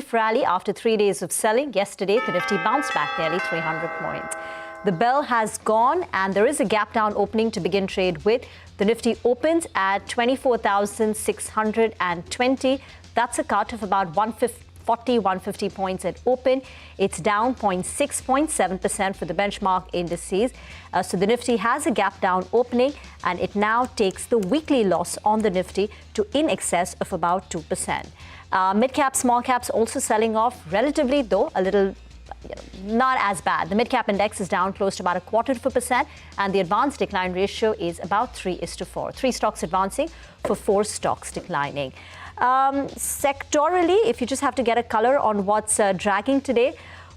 brief rally after 3 days of selling. Yesterday, the Nifty bounced back nearly 300 points. The bell has gone and there is a gap down opening to begin trade with. The Nifty opens at 24,620. That's a cut of about 150 points at open. It's down 0.6.7% for the benchmark indices. So the Nifty has a gap down opening and it now takes the weekly loss on the Nifty to in excess of about 2%. Mid-cap, small caps also selling off relatively, though a little not as bad. The mid-cap index is down close to about 0.25%, and the advanced decline ratio is about 3:4. 3 stocks advancing for 4 stocks declining. Sectorally, if you just have to get a color on what's dragging today,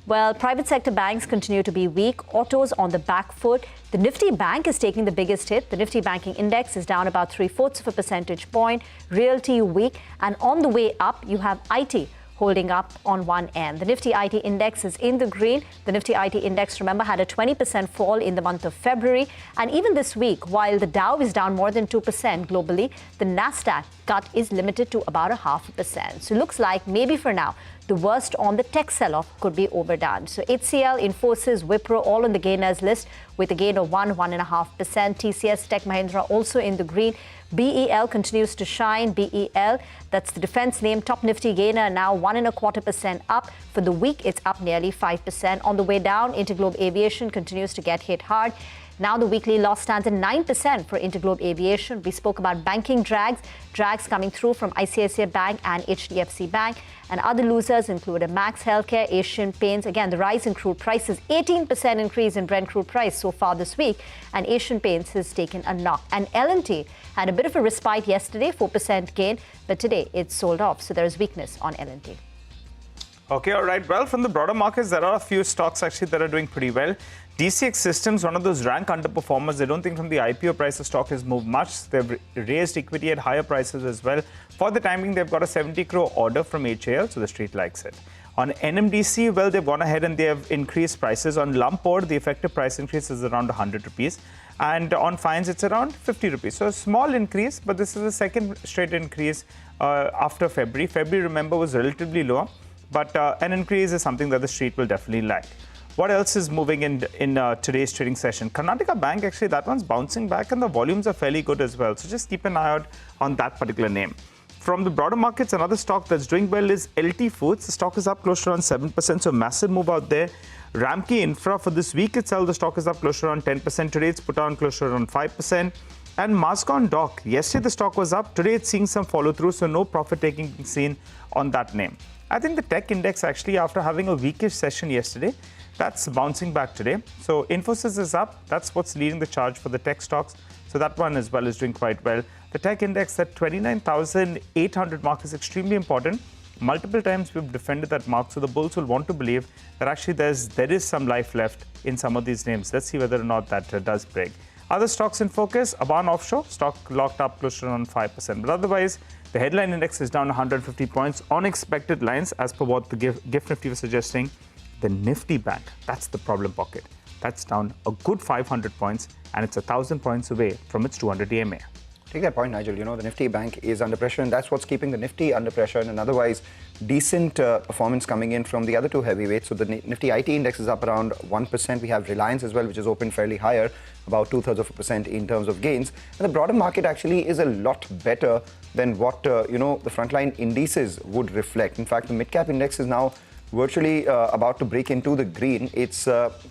well, private sector banks continue to be weak. Autos on the back foot. The Nifty Bank is taking the biggest hit. The Nifty Banking Index is down about 0.75 of a percentage point. Realty weak. And on the way up, you have IT holding up on one end. The Nifty IT Index is in the green. The Nifty IT Index, remember, had a 20% fall in the month of February. And even this week, while the Dow is down more than 2% globally, the Nasdaq cut is limited to about 0.5%. So it looks like maybe for now, the worst on the tech sell-off could be overdone. So HCL, Infosys, Wipro, all on the gainers list with a gain of 1.5%. TCS, Tech Mahindra also in the green. BEL continues to shine. BEL, that's the defense name, top Nifty gainer, now 1.25% up. For the week, it's up nearly 5%. On the way down, Interglobe Aviation continues to get hit hard. Now the weekly loss stands at 9% for Interglobe Aviation. We spoke about banking drags coming through from ICICI Bank and HDFC Bank. And other losers include Max Healthcare, Asian Paints. Again, the rise in crude prices, 18% increase in Brent crude price so far this week. And Asian Paints has taken a knock. And L&T had a bit of a respite yesterday, 4% gain. But today it's sold off. So there is weakness on L&T. Okay, all right. Well, from the broader markets, there are a few stocks actually that are doing pretty well. DCX Systems, one of those rank underperformers. I don't think from the IPO price the stock has moved much. They've raised equity at higher prices as well. For the timing, they've got a 70 crore order from HAL, so the street likes it. On NMDC, well, they've gone ahead and they have increased prices. On Lumpord, the effective price increase is around 100 rupees. And on fines, it's around 50 rupees. So a small increase, but this is the second straight increase after February. February, remember, was relatively lower. But an increase is something that the street will definitely like. What else is moving in today's trading session? Karnataka Bank, actually, that one's bouncing back and the volumes are fairly good as well. So just keep an eye out on that particular name. From the broader markets, another stock that's doing well is LT Foods. The stock is up close to around 7%, so massive move out there. Ramki Infra, for this week itself, the stock is up close to around 10%. Today, it's put on close to around 5%. And Mazagon Dock, yesterday the stock was up. Today, it's seeing some follow-through, so no profit-taking being seen on that name. I think the tech index, actually, after having a weakish session yesterday, that's bouncing back today. So Infosys is up. That's what's leading the charge for the tech stocks. So that one as well is doing quite well. The tech index at 29,800 mark is extremely important. Multiple times we've defended that mark, so the bulls will want to believe that actually there is some life left in some of these names. Let's see whether or not that does break. Other stocks in focus, Aban Offshore, stock locked up close to around 5%. But otherwise, the headline index is down 150 points on expected lines, as per what the GIFT Nifty was suggesting. The Nifty Bank, that's the problem pocket. That's down a good 500 points, and it's 1,000 points away from its 200 EMA. Take that point, Nigel. You know, the Nifty Bank is under pressure, and that's what's keeping the Nifty under pressure, and otherwise decent performance coming in from the other two heavyweights. So the Nifty IT index is up around 1%. We have Reliance as well, which is open fairly higher, about 0.2% in terms of gains. And the broader market actually is a lot better than what, the frontline indices would reflect. In fact, the mid-cap index is now virtually about to break into the green. It's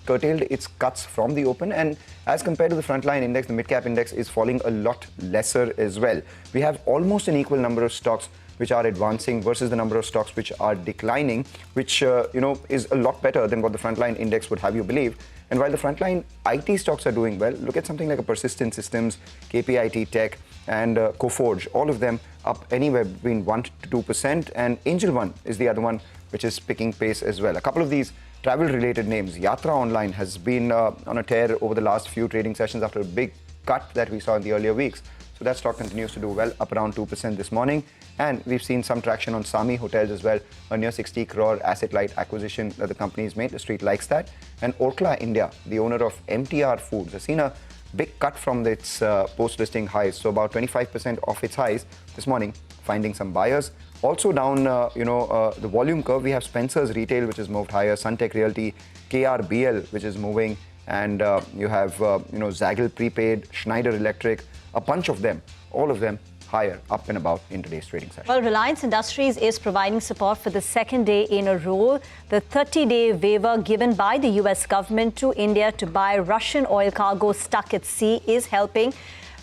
curtailed its cuts from the open, and as compared to the frontline index, the mid-cap index is falling a lot lesser as well. We have almost an equal number of stocks which are advancing versus the number of stocks which are declining, which is a lot better than what the frontline index would have you believe. And while the frontline IT stocks are doing well, look at something like a Persistent Systems, KPIT Tech, and Coforge. All of them up anywhere between 1 to 2%, and Angel One is the other one which is picking pace as well. A couple of these travel-related names. Yatra Online has been on a tear over the last few trading sessions after a big cut that we saw in the earlier weeks. So that stock continues to do well, up around 2% this morning. And we've seen some traction on Sami Hotels as well, a near 60 crore asset-light acquisition that the company has made. The street likes that. And Orkla India, the owner of MTR Foods, has seen a big cut from its post-listing highs. So about 25% off its highs this morning, finding some buyers. Also down, the volume curve, we have Spencer's Retail, which has moved higher, Suntech Realty, KRBL, which is moving, and you have, Zaggle Prepaid, Schneider Electric, a bunch of them, all of them higher, up and about in today's trading session. Well, Reliance Industries is providing support for the second day in a row. The 30-day waiver given by the U.S. government to India to buy Russian oil cargo stuck at sea is helping.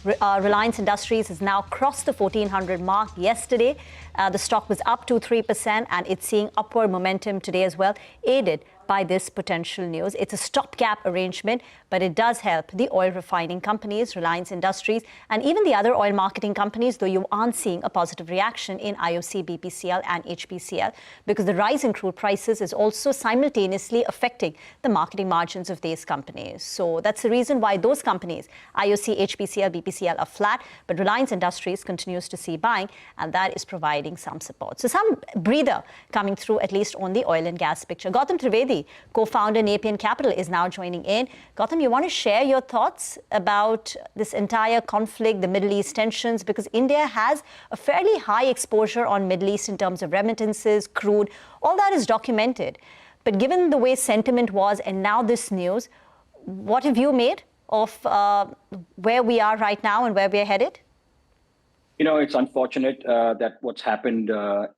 Reliance Industries has now crossed the 1400 mark yesterday. The stock was up to 3%, and it's seeing upward momentum today as well, aided by this potential news. It's a stopgap arrangement, but it does help the oil refining companies, Reliance Industries, and even the other oil marketing companies, though you aren't seeing a positive reaction in IOC, BPCL and HPCL, because the rise in crude prices is also simultaneously affecting the marketing margins of these companies. So that's the reason why those companies, IOC, HPCL, BPCL, are flat, but Reliance Industries continues to see buying, and that is providing some support. So some breather coming through, at least on the oil and gas picture. Gautam Trivedi, co-founder Napian Capital, is now joining in. Gautam, you want to share your thoughts about this entire conflict, the Middle East tensions, because India has a fairly high exposure on Middle East in terms of remittances, crude, all that is documented. But given the way sentiment was and now this news, what have you made of where we are right now and where we're headed? It's unfortunate that what's happened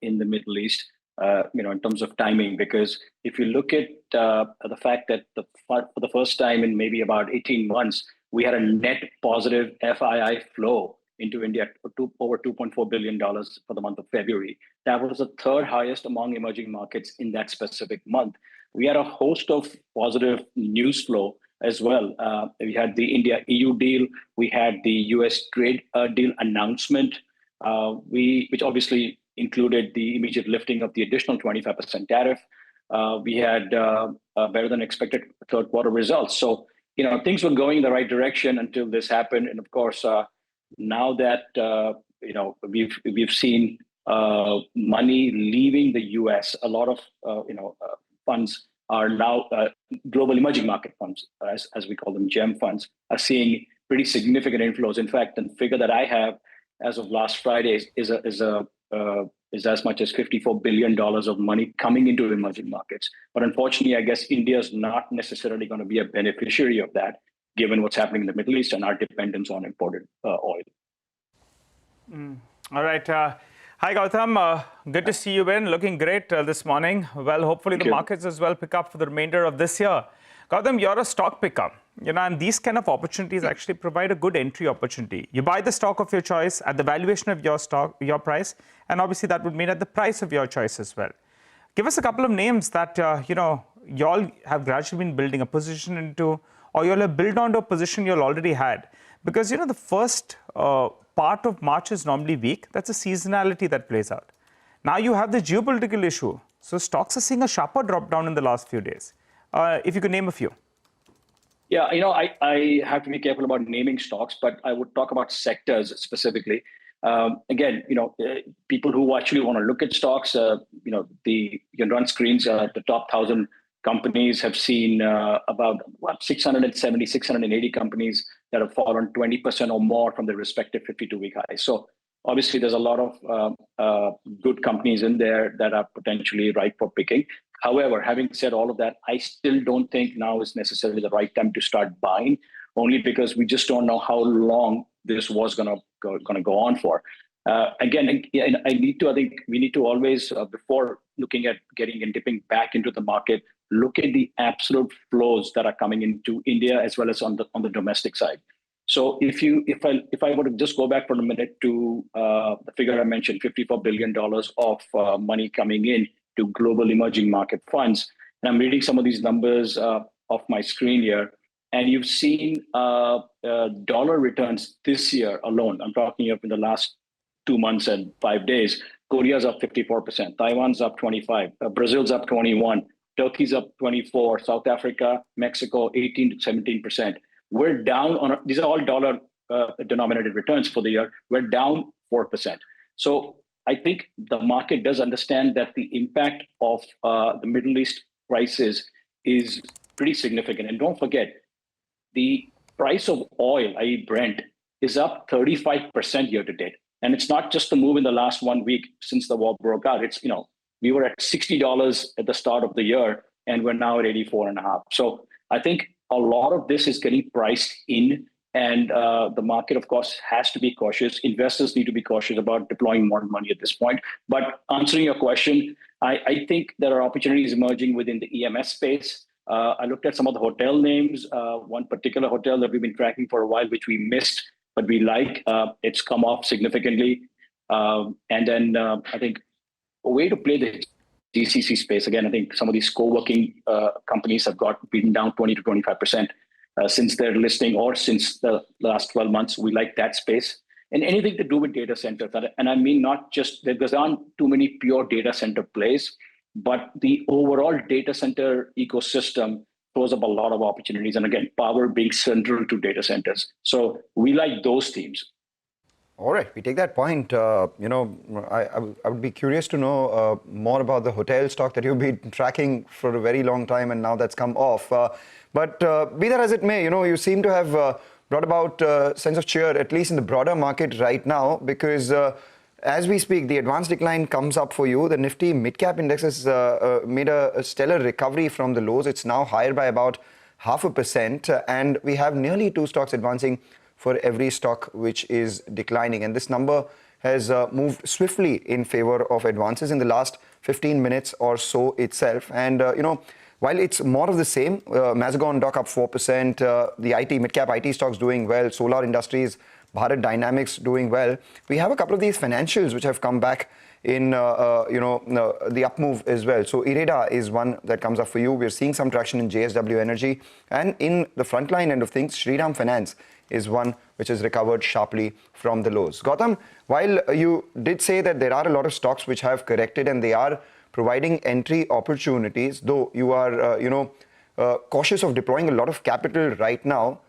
in the Middle East, in terms of timing, because if you look at the fact that for the first time in maybe about 18 months, we had a net positive FII flow into India, over $2.4 billion for the month of February. That was the third highest among emerging markets in that specific month. We had a host of positive news flow as well. We had the India-EU deal. We had the US trade deal announcement, which obviously included the immediate lifting of the additional 25% tariff. We had better than expected third quarter results. So, things were going in the right direction until this happened. And of course, now that, we've seen money leaving the US, a lot of, funds are now global emerging market funds, as we call them, GEM funds, are seeing pretty significant inflows. In fact, the figure that I have as of last Friday is as much as $54 billion of money coming into emerging markets. But unfortunately, I guess India is not necessarily going to be a beneficiary of that, given what's happening in the Middle East and our dependence on imported oil. All right. Hi, Gautam. Good to see you in. Looking great this morning. Well, hopefully the markets as well pick up for the remainder of this year. Gautam, you're a stock picker, and these kind of opportunities actually provide a good entry opportunity. You buy the stock of your choice at the valuation of your stock, your price, and obviously that would mean at the price of your choice as well. Give us a couple of names that, y'all have gradually been building a position into, or you'll have built onto a position you'll already had. Because, the first part of March is normally weak. That's a seasonality that plays out. Now you have the geopolitical issue. So stocks are seeing a sharper drop down in the last few days. If you could name a few. Yeah, I have to be careful about naming stocks, but I would talk about sectors specifically. Again, people who actually want to look at stocks, you can run screens. The top 1,000 companies have seen about 670, 680 companies that have fallen 20% or more from their respective 52-week highs. So obviously, there's a lot of good companies in there that are potentially ripe for picking. However, having said all of that, I still don't think now is necessarily the right time to start buying, only because we just don't know how long this was going to go on for. Again, I think we need to always, before looking at getting and dipping back into the market, look at the absolute flows that are coming into India as well as on the domestic side. So if I were to just go back for a minute to the figure I mentioned, $54 billion of money coming in to global emerging market funds, and I'm reading some of these numbers off my screen here, and you've seen dollar returns this year alone. I'm talking of in the last 2 months and 5 days. Korea's up 54%, Taiwan's up 25%, Brazil's up 21%, Turkey's up 24%, South Africa, Mexico 18 to 17%. We're down on these are all dollar denominated returns for the year. We're down 4%. So I think the market does understand that the impact of the Middle East crisis is pretty significant. And don't forget, the price of oil, i.e. Brent, is up 35% year to date. And it's not just the move in the last 1 week since the war broke out. It's, we were at $60 at the start of the year, and we're now at 84.5. So I think a lot of this is getting priced in, and the market, of course, has to be cautious. Investors need to be cautious about deploying more money at this point. But answering your question, I think there are opportunities emerging within the EMS space. I looked at some of the hotel names, one particular hotel that we've been tracking for a while, which we missed, but we like. It's come off significantly. And then I think a way to play the GCC space, again, I think some of these co-working companies have been down 20 to 25% since their listing or since the last 12 months. We like that space. And anything to do with data centers. And I mean, not just, there aren't too many pure data center plays, but the overall data center ecosystem throws up a lot of opportunities. And again, power being central to data centers. So we like those themes. All right, we take that point. I would be curious to know more about the hotel stock that you've been tracking for a very long time, and now that's come off. But be that as it may, you seem to have brought about a sense of cheer, at least in the broader market right now, because as we speak, the advanced decline comes up for you. The Nifty mid-cap index has made a stellar recovery from the lows. It's now higher by about 0.5%, and we have nearly 2 stocks advancing for every stock which is declining. And this number has moved swiftly in favor of advances in the last 15 minutes or so itself. And, while it's more of the same, Mazagon Dock up 4%, the IT, mid-cap IT stocks doing well, Solar Industries, Bharat Dynamics doing well. We have a couple of these financials which have come back in, the up move as well. So IREDA is one that comes up for you. We're seeing some traction in JSW Energy. And in the frontline end of things, Shriram Finance is one which has recovered sharply from the lows. Gautam, while you did say that there are a lot of stocks which have corrected and they are providing entry opportunities, though you are, cautious of deploying a lot of capital right now,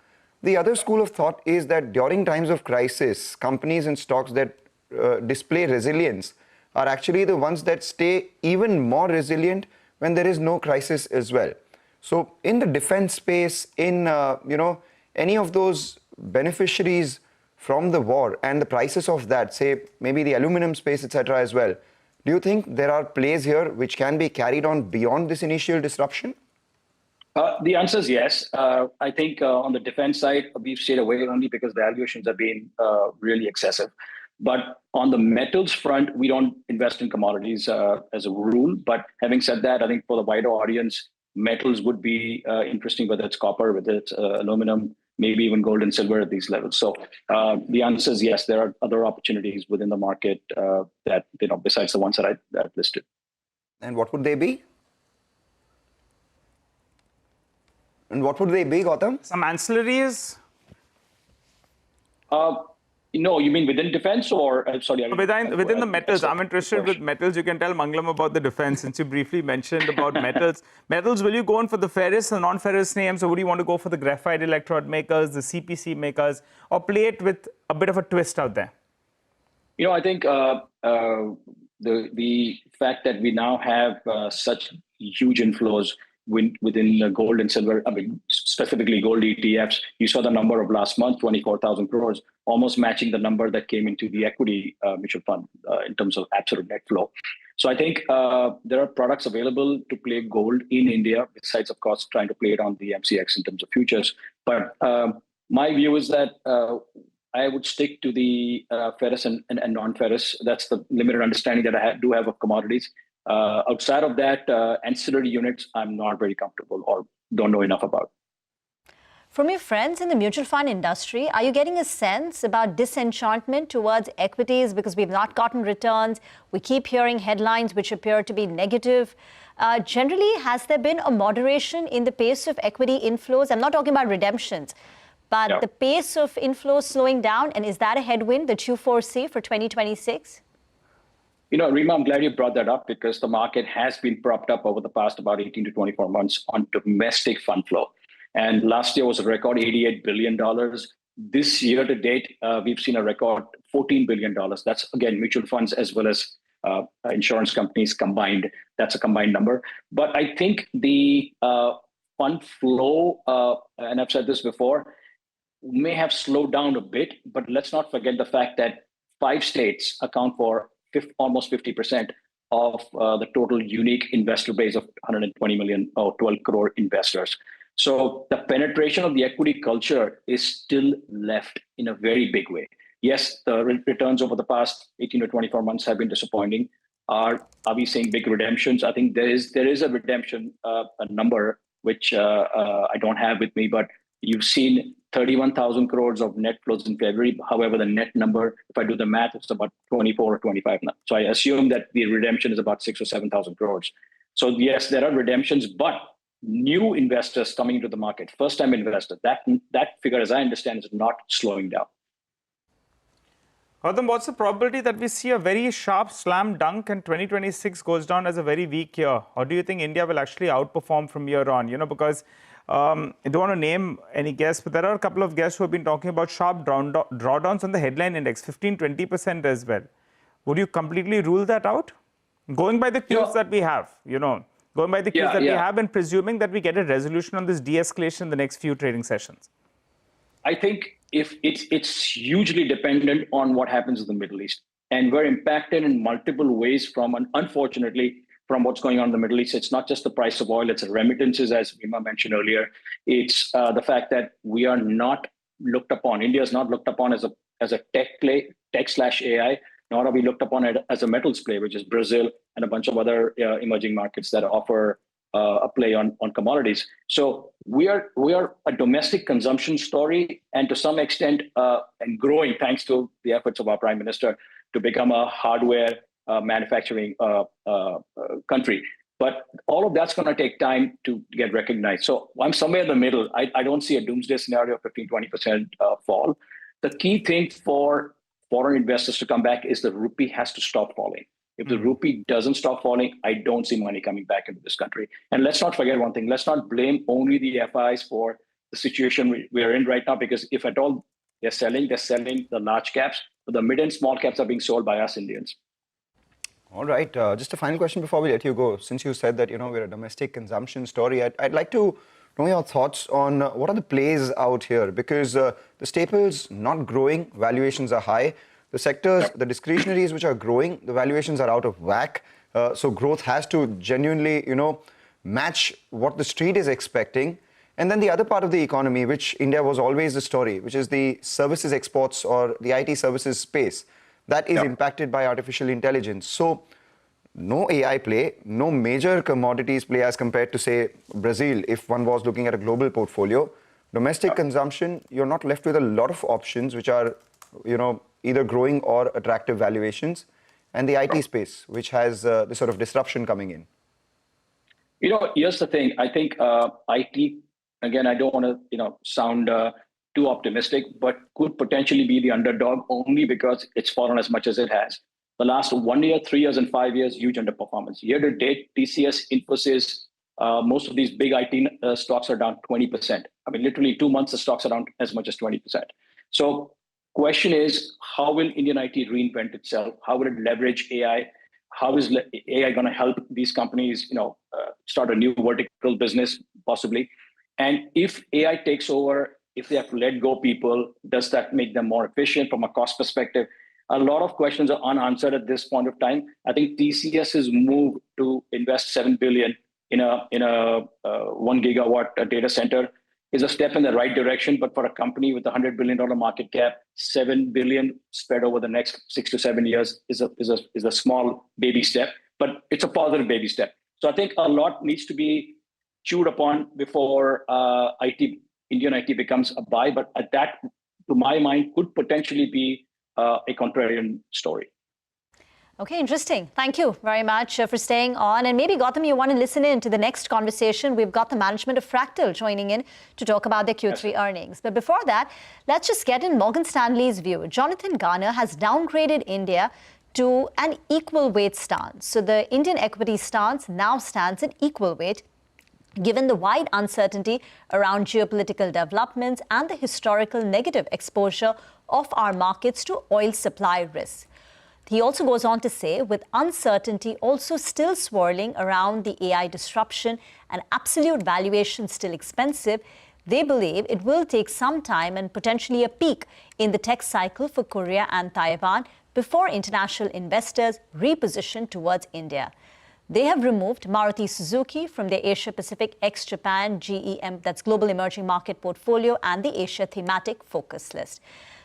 the other school of thought is that during times of crisis, companies and stocks that display resilience are actually the ones that stay even more resilient when there is no crisis as well. So in the defense space, in, any of those beneficiaries from the war and the prices of that, say maybe the aluminum space, etc. as well, do you think there are plays here which can be carried on beyond this initial disruption? The answer is yes. I think on the defense side, we've stayed away only because valuations have been really excessive. But on the metals front, we don't invest in commodities as a rule. But having said that, I think for the wider audience, metals would be interesting, whether it's copper, whether it's aluminum, maybe even gold and silver at these levels. So the answer is yes, there are other opportunities within the market that, besides the ones that I've listed. And what would they be? Gautam? Some ancillaries? No, you mean within defense or, sorry? Within the metals. I'm interested with metals. You can tell Mangalam about the defense since you briefly mentioned about metals. Metals, will you go on for the ferrous and non-ferrous names, or would you want to go for the graphite electrode makers, the CPC makers, or play it with a bit of a twist out there? I think the fact that we now have such huge inflows within the gold and silver, specifically gold ETFs, you saw the number of last month, 24,000 crores, almost matching the number that came into the equity mutual fund in terms of absolute net flow. So I think there are products available to play gold in India, besides, of course, trying to play it on the MCX in terms of futures. But my view is that I would stick to the ferrous and non-ferrous. That's the limited understanding that I do have of commodities. Outside of that, ancillary units, I'm not very comfortable or don't know enough about. From your friends in the mutual fund industry, are you getting a sense about disenchantment towards equities because we've not gotten returns? We keep hearing headlines which appear to be negative. Generally, has there been a moderation in the pace of equity inflows? I'm not talking about redemptions, but the pace of inflows slowing down. And is that a headwind that you foresee for 2026? Rima, I'm glad you brought that up because the market has been propped up over the past about 18 to 24 months on domestic fund flow. And last year was a record $88 billion. This year to date, we've seen a record $14 billion. That's, again, mutual funds as well as insurance companies combined. That's a combined number. But I think the fund flow, and I've said this before, may have slowed down a bit. But let's not forget the fact that 5 states account for almost 50% of the total unique investor base of 120 million or 12 crore investors. So the penetration of the equity culture is still left in a very big way. Yes, the returns over the past 18 to 24 months have been disappointing. Are we seeing big redemptions? I think there is a redemption, a number which I don't have with me, but you've seen 31,000 crores of net flows in February. However, the net number, if I do the math, it's about 24 or 25 now. So I assume that the redemption is about 6,000 or 7,000 crores. So yes, there are redemptions, but new investors coming into the market, first-time investors, that figure, as I understand, is not slowing down. Gautam, what's the probability that we see a very sharp slam dunk and 2026 goes down as a very weak year? Or do you think India will actually outperform from here on? Because I don't want to name any guests, but there are a couple of guests who have been talking about sharp drawdowns on the headline index, 15-20% as well. Would you completely rule that out? Going by the cues that we have, going by the cues that we have and presuming that we get a resolution on this de-escalation in the next few trading sessions. I think if it's hugely dependent on what happens in the Middle East. And we're impacted in multiple ways unfortunately, from what's going on in the Middle East. It's not just the price of oil, it's remittances, as Vima mentioned earlier. It's the fact that we are not looked upon. India is not looked upon as a tech/AI, nor are we looked upon as a metals play, which is Brazil and a bunch of other emerging markets that offer a play on commodities. So we are a domestic consumption story, and to some extent, and growing thanks to the efforts of our Prime Minister to become a hardware manufacturing country. But all of that's going to take time to get recognized. So I'm somewhere in the middle. I don't see a doomsday scenario of 15-20% fall. The key thing for foreign investors to come back is the rupee has to stop falling. If the rupee doesn't stop falling, I don't see money coming back into this country. And let's not forget one thing. Let's not blame only the FIs for the situation we're in right now, because if at all they're selling the large caps, but the mid and small caps are being sold by us Indians. All right. Just a final question before we let you go. Since you said that, we're a domestic consumption story, I'd like to know your thoughts on what are the plays out here? Because the staples not growing, valuations are high. The sectors, the discretionaries which are growing, the valuations are out of whack. So growth has to genuinely, match what the street is expecting. And then the other part of the economy, which India was always the story, which is the services exports or the IT services space, that is impacted by artificial intelligence. So no AI play, no major commodities play as compared to, say, Brazil, if one was looking at a global portfolio. Domestic consumption, you're not left with a lot of options which are, either growing or attractive valuations, and the IT space, which has this sort of disruption coming in. Here's the thing. I think IT, again, I don't want to, sound too optimistic, but could potentially be the underdog only because it's fallen as much as it has. The last 1 year, 3 years, and 5 years, huge underperformance. Year to date, TCS, Infosys, most of these big IT stocks are down 20%. I mean, literally 2 months, the stocks are down as much as 20%. So question is, how will Indian IT reinvent itself? How will it leverage AI? How is AI going to help these companies, start a new vertical business, possibly? And if AI takes over, if they have to let go people, does that make them more efficient from a cost perspective? A lot of questions are unanswered at this point of time. I think TCS's move to invest $7 billion in a 1 gigawatt data center is a step in the right direction, but for a company with a $100 billion market cap, $7 billion spread over the next 6 to 7 years is a small baby step, but it's a positive baby step. So I think a lot needs to be chewed upon before Indian IT becomes a buy, but at that, to my mind, could potentially be a contrarian story. Okay, interesting. Thank you very much for staying on. And maybe, Gautam, you want to listen in to the next conversation. We've got the management of Fractal joining in to talk about their Q3 earnings. But before that, let's just get in Morgan Stanley's view. Jonathan Garner has downgraded India to an equal weight stance. So the Indian equity stance now stands at equal weight, given the wide uncertainty around geopolitical developments and the historical negative exposure of our markets to oil supply risks. He also goes on to say, with uncertainty also still swirling around the AI disruption and absolute valuation still expensive, they believe it will take some time and potentially a peak in the tech cycle for Korea and Taiwan before international investors reposition towards India. They have removed Maruti Suzuki from their Asia Pacific ex-Japan GEM, that's Global Emerging Market portfolio, and the Asia thematic focus list.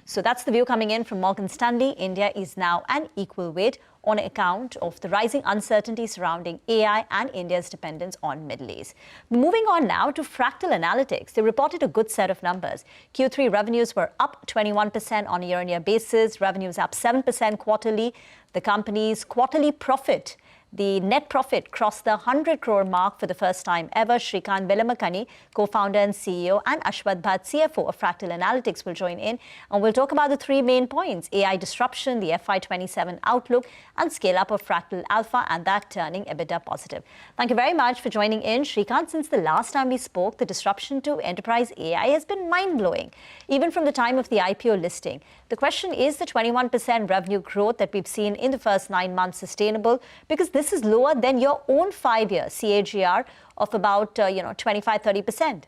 So that's the view coming in from Morgan Stanley. India is now an equal weight on account of the rising uncertainty surrounding AI and India's dependence on Middle East. Moving on now to Fractal Analytics. They reported a good set of numbers. Q3 revenues were up 21% on a year-on-year basis. Revenues up 7% quarterly. The company's quarterly profit, the net profit, crossed the 100 crore mark for the first time ever. Srikanth Velamakani, co-founder and CEO, and Ashwath Bhatt, CFO of Fractal Analytics, will join in. And we'll talk about the three main points: AI disruption, the FY27 outlook, and scale-up of Fractal Alpha, and that turning EBITDA positive. Thank you very much for joining in. Srikanth, since the last time we spoke, the disruption to enterprise AI has been mind-blowing, even from the time of the IPO listing. The question is the 21% revenue growth that we've seen in the first 9 months sustainable? Because this is lower than your own 5-year CAGR of about 25-30%.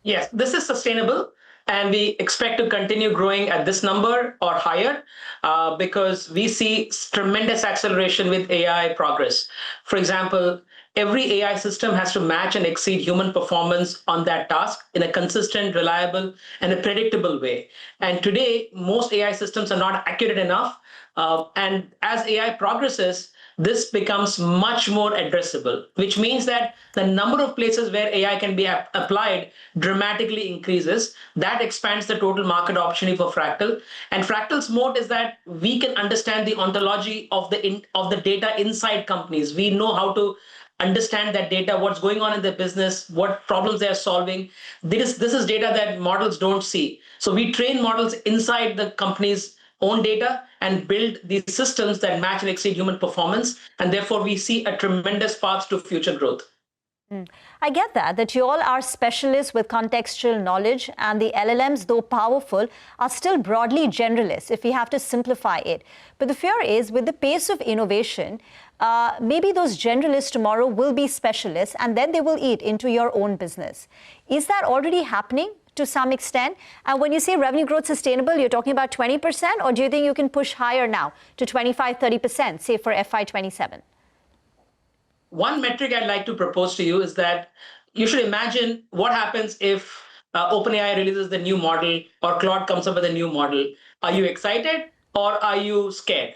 Yes, this is sustainable, and we expect to continue growing at this number or higher because we see tremendous acceleration with AI progress. For example, every AI system has to match and exceed human performance on that task in a consistent, reliable, and a predictable way. And today, most AI systems are not accurate enough. And as AI progresses, this becomes much more addressable, which means that the number of places where AI can be applied dramatically increases. That expands the total market opportunity for Fractal. And Fractal's moat is that we can understand the ontology of the data inside companies. We know how to understand that data, what's going on in their business, what problems they're solving. This is data that models don't see. So we train models inside the company's own data and build these systems that match and exceed human performance. And therefore, we see a tremendous path to future growth. I get that you all are specialists with contextual knowledge, and the LLMs, though powerful, are still broadly generalists if we have to simplify it. But the fear is, with the pace of innovation, maybe those generalists tomorrow will be specialists, and then they will eat into your own business. Is that already happening to some extent? And when you say revenue growth sustainable, you're talking about 20%, or do you think you can push higher now to 25-30%, say for FY27? One metric I'd like to propose to you is that you should imagine what happens if OpenAI releases the new model or Claude comes up with a new model. Are you excited or are you scared?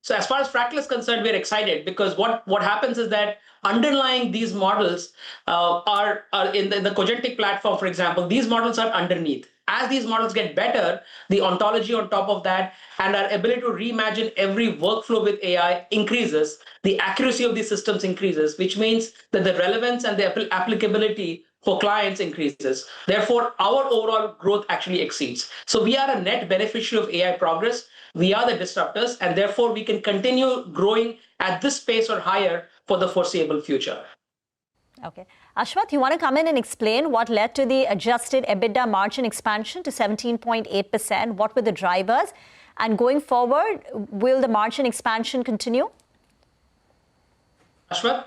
So as far as Fractal is concerned, we're excited because what happens is that underlying these models are in the Cogentic platform, for example, these models are underneath. As these models get better, the ontology on top of that and our ability to reimagine every workflow with AI increases, the accuracy of these systems increases, which means that the relevance and the applicability for clients increases. Therefore, our overall growth actually exceeds. So we are a net beneficiary of AI progress. We are the disruptors, and therefore we can continue growing at this pace or higher for the foreseeable future. Okay. Ashwath, you want to come in and explain what led to the adjusted EBITDA margin expansion to 17.8%? What were the drivers? And going forward, will the margin expansion continue? Ashwath?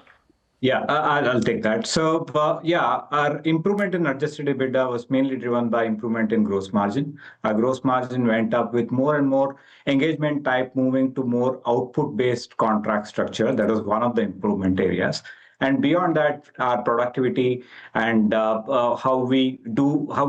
Yeah, I'll take that. So, our improvement in adjusted EBITDA was mainly driven by improvement in gross margin. Our gross margin went up with more and more engagement type moving to more output-based contract structure. That was one of the improvement areas. And beyond that, our productivity and how we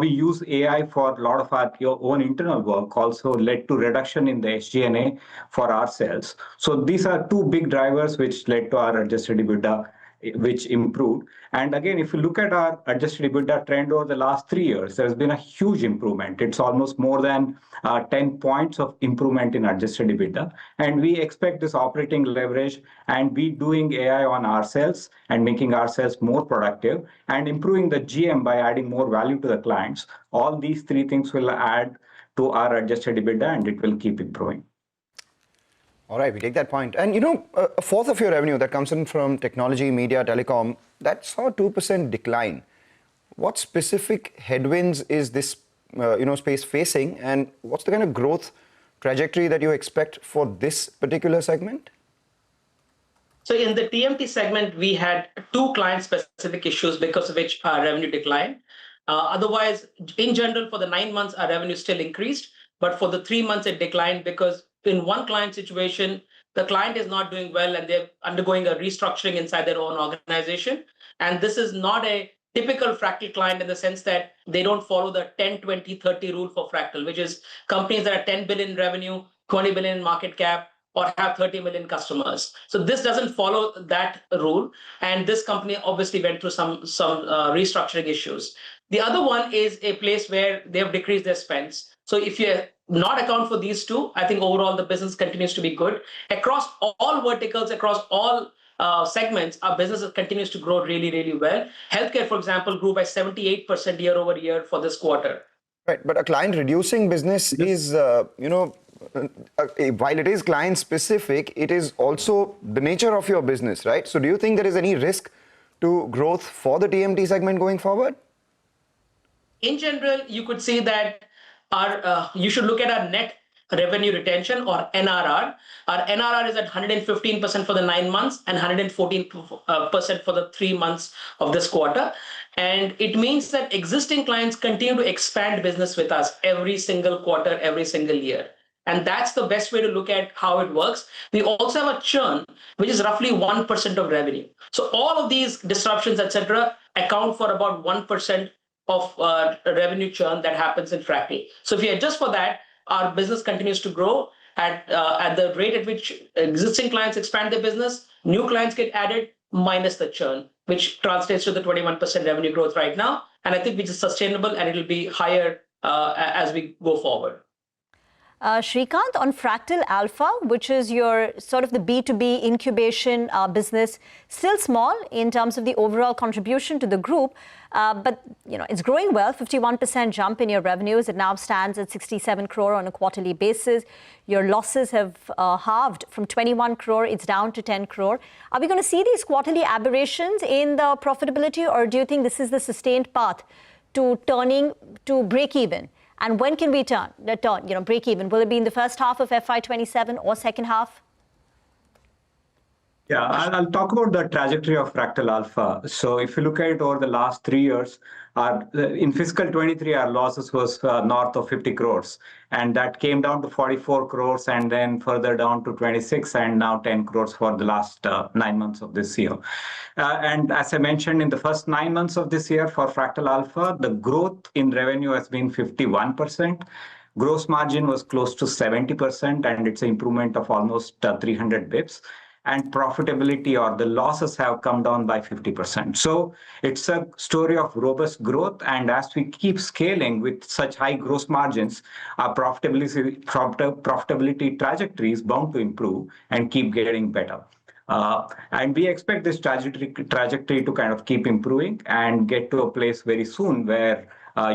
use AI for a lot of our own internal work also led to reduction in the SG&A for ourselves. So these are two big drivers which led to our adjusted EBITDA, which improved. And again, if you look at our adjusted EBITDA trend over the last 3 years, there's been a huge improvement. It's almost more than 10 points of improvement in adjusted EBITDA. And we expect this operating leverage and we doing AI on ourselves and making ourselves more productive and improving the GM by adding more value to the clients. All these three things will add to our adjusted EBITDA and it will keep improving. All right, we take that point. And a fourth of your revenue that comes in from technology, media, telecom, that saw a 2% decline. What specific headwinds is this space facing, and what's the kind of growth trajectory that you expect for this particular segment? So in the TMT segment, we had two client-specific issues because of which our revenue declined. Otherwise, in general, for the 9 months, our revenue still increased. but for the 3 months it declined because in one client situation, the client is not doing well and they're undergoing a restructuring inside their own organization. And this is not a typical Fractal client in the sense that they don't follow the 10, 20, 30 rule for Fractal, which is companies that are 10 billion revenue, 20 billion in market cap, or have 30 million customers. So this doesn't follow that rule. And this company obviously went through some restructuring issues. The other one is a place where they have decreased their spends. So if you not account for these two, I think overall the business continues to be good. Across all verticals, across all segments, our business continues to grow really, really well. Healthcare, for example, grew by 78% year over year for this quarter. Right, but a client reducing business is, while it is client specific, it is also the nature of your business, right? So do you think there is any risk to growth for the TMT segment going forward? In general, you could say that you should look at our net revenue retention or NRR. Our NRR is at 115% for the 9 months and 114% for the 3 months of this quarter. And it means that existing clients continue to expand business with us every single quarter, every single year. And that's the best way to look at how it works. We also have a churn, which is roughly 1% of revenue. So all of these disruptions, etc., account for about 1% of revenue churn that happens in Fractal. So if you adjust for that, our business continues to grow at the rate at which existing clients expand their business, new clients get added, minus the churn, which translates to the 21% revenue growth right now. And I think which is sustainable and it'll be higher as we go forward. Srikanth, on Fractal Alpha, which is your sort of the B2B incubation business, still small in terms of the overall contribution to the group, but it's growing well, 51% jump in your revenues. It now stands at 67 crore on a quarterly basis. Your losses have halved from 21 crore, it's down to 10 crore. Are we going to see these quarterly aberrations in the profitability, or do you think this is the sustained path to turning to break even? And when can we turn, break even? Will it be in the first half of FY27 or second half? Yeah, I'll talk about the trajectory of Fractal Alpha. So if you look at it over the last 3 years, in fiscal 23, our losses was north of 50 crores. And that came down to 44 crores and then further down to 26 and now 10 crores for the last 9 months of this year. And as I mentioned, in the first 9 months of this year for Fractal Alpha, the growth in revenue has been 51%. Gross margin was close to 70%, and it's an improvement of almost 300 bips. And profitability or the losses have come down by 50%. So it's a story of robust growth. And as we keep scaling with such high gross margins, our profitability trajectory is bound to improve and keep getting better. And we expect this trajectory to kind of keep improving and get to a place very soon where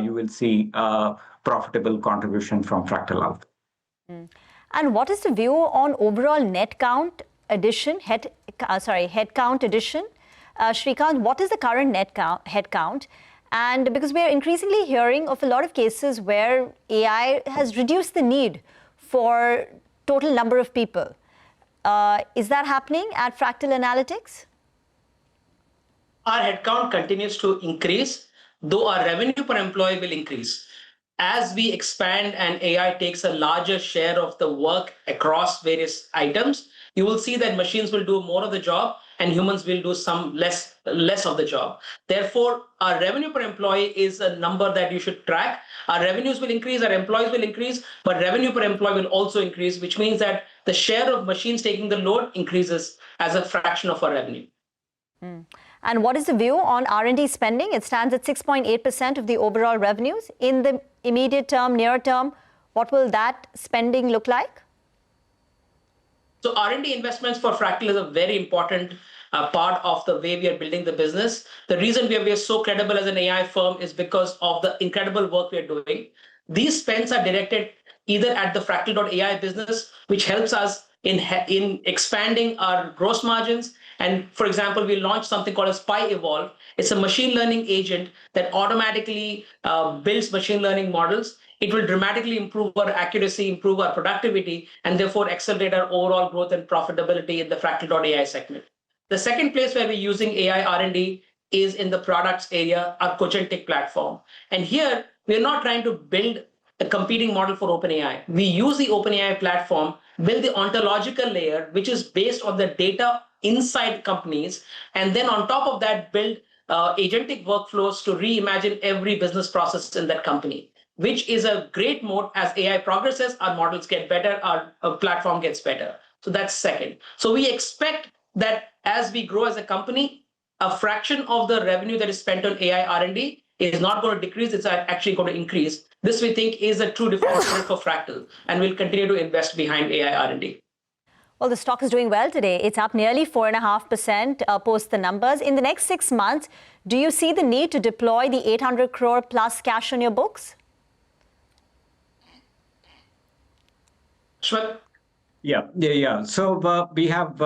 you will see profitable contribution from Fractal Alpha. And what is the view on overall net count addition, headcount addition? Srikanth, what is the current head count? And because we are increasingly hearing of a lot of cases where AI has reduced the need for total number of people. Is that happening at Fractal Analytics? Our headcount continues to increase, though our revenue per employee will increase. As we expand and AI takes a larger share of the work across various items, you will see that machines will do more of the job and humans will do some less of the job. Therefore, our revenue per employee is a number that you should track. Our revenues will increase, our employees will increase, but revenue per employee will also increase, which means that the share of machines taking the load increases as a fraction of our revenue. And what is the view on R&D spending? It stands at 6.8% of the overall revenues. In the immediate term, near term, what will that spending look like? So R&D investments for Fractal is a very important part of the way we are building the business. The reason we are so credible as an AI firm is because of the incredible work we are doing. These spends are directed either at the Fractal.ai business, which helps us in expanding our gross margins. And for example, we launched something called as Pi Evolve. It's a machine learning agent that automatically builds machine learning models. It will dramatically improve our accuracy, improve our productivity, and therefore accelerate our overall growth and profitability in the Fractal.ai segment. The second place where we're using AI R&D is in the products area, our Cogentic platform. And here, we're not trying to build a competing model for OpenAI. We use the OpenAI platform, build the ontological layer, which is based on the data inside companies, and then on top of that, build agentic workflows to reimagine every business process in that company, which is a great mode. As AI progresses, our models get better, our platform gets better. So that's second. So we expect that as we grow as a company, a fraction of the revenue that is spent on AI R&D is not going to decrease, it's actually going to increase. This, we think, is a true differentiator for Fractal, and we'll continue to invest behind AI R&D. Well, the stock is doing well today. It's up nearly 4.5% post the numbers. In the next 6 months, do you see the need to deploy the 800 crore plus cash on your books? Shwet? Yeah. So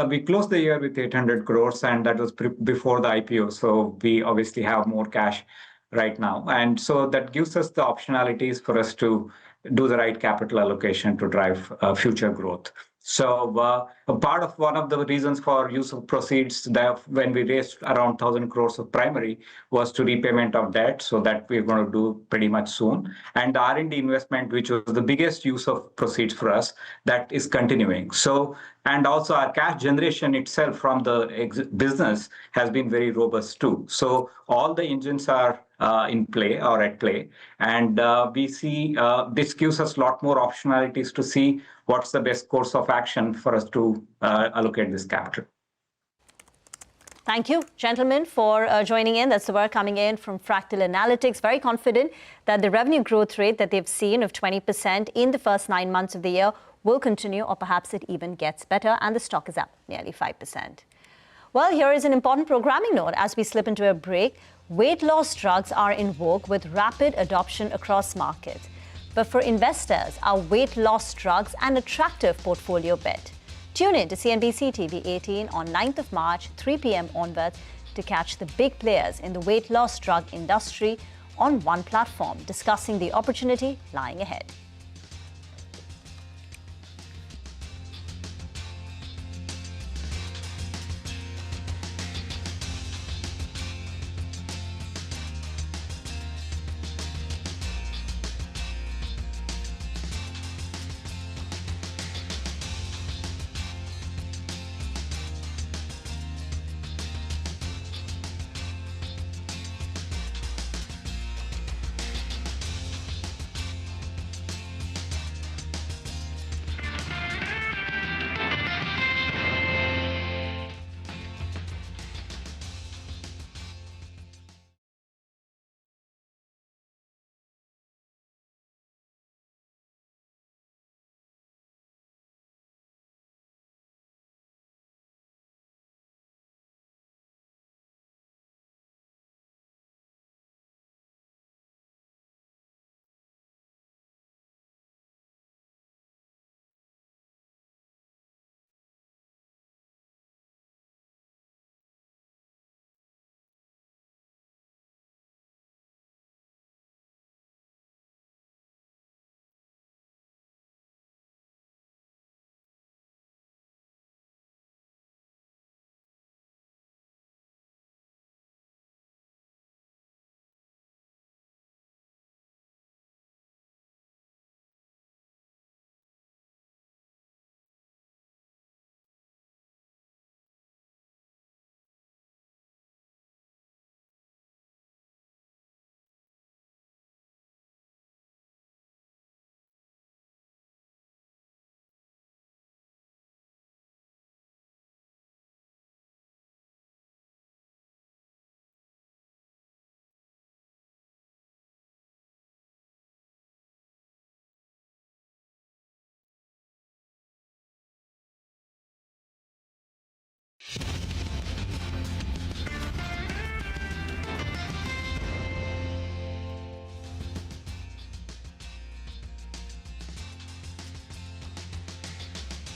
we closed the year with 800 crores, and that was before the IPO. So we obviously have more cash right now, and so that gives us the optionalities for us to do the right capital allocation to drive future growth. So a part of one of the reasons for use of proceeds that when we raised around 1,000 crores of primary was to repayment of debt. So that we're going to do pretty much soon. And the R&D investment, which was the biggest use of proceeds for us, that is continuing. So, and also our cash generation itself from the business has been very robust too. So all the engines are in play or at play. And we see this gives us a lot more optionalities to see what's the best course of action for us to allocate this capital. Thank you, gentlemen, for joining in. That's the word coming in from Fractal Analytics. Very confident that the revenue growth rate that they've seen of 20% in the first 9 months of the year will continue, or perhaps it even gets better, and the stock is up nearly 5%. Well, here is an important programming note as we slip into a break. Weight loss drugs are in vogue with rapid adoption across markets. But for investors, are weight loss drugs an attractive portfolio bet? Tune in to CNBC TV18 on 9th of March, 3 p.m. onwards to catch the big players in the weight loss drug industry on one platform, discussing the opportunity lying ahead.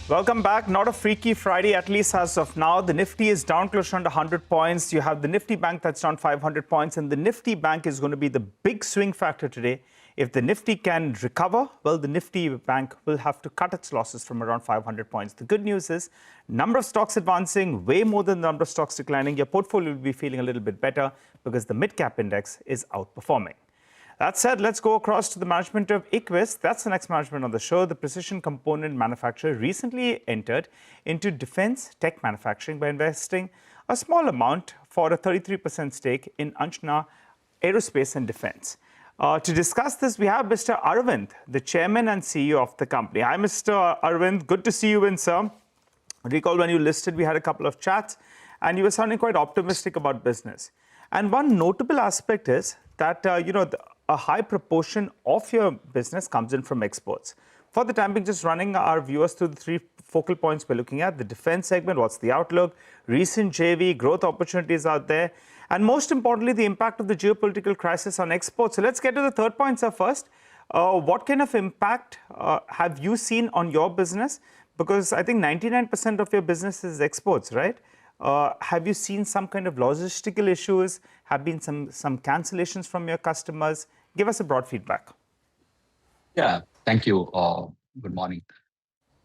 Welcome back. Not a freaky Friday, at least as of now. The Nifty is down close to 100 points. You have the Nifty Bank that's down 500 points. And the Nifty Bank is going to be the big swing factor today. If the Nifty can recover, well, the Nifty Bank will have to cut its losses from around 500 points. The good news is number of stocks advancing, way more than the number of stocks declining. Your portfolio will be feeling a little bit better because the mid-cap index is outperforming. That said, let's go across to the management of Aequs. That's the next management on the show. The precision component manufacturer recently entered into defense tech manufacturing by investing a small amount for a 33% stake in Anshna Aerospace and Defense. To discuss this, we have Mr. Arvind, the chairman and CEO of the company. Hi, Mr. Arvind. Good to see you in, sir. I recall when you listed, we had a couple of chats, and you were sounding quite optimistic about business. And one notable aspect is that, a high proportion of your business comes in from exports. For the time being, just running our viewers through the three focal points we're looking at: the defense segment, what's the outlook, recent JV, growth opportunities out there, and most importantly, the impact of the geopolitical crisis on exports. So let's get to the third point, sir, first. What kind of impact have you seen on your business? Because I think 99% of your business is exports, right? Have you seen some kind of logistical issues? Have been some cancellations from your customers? Give us a broad feedback. Yeah, thank you. Good morning.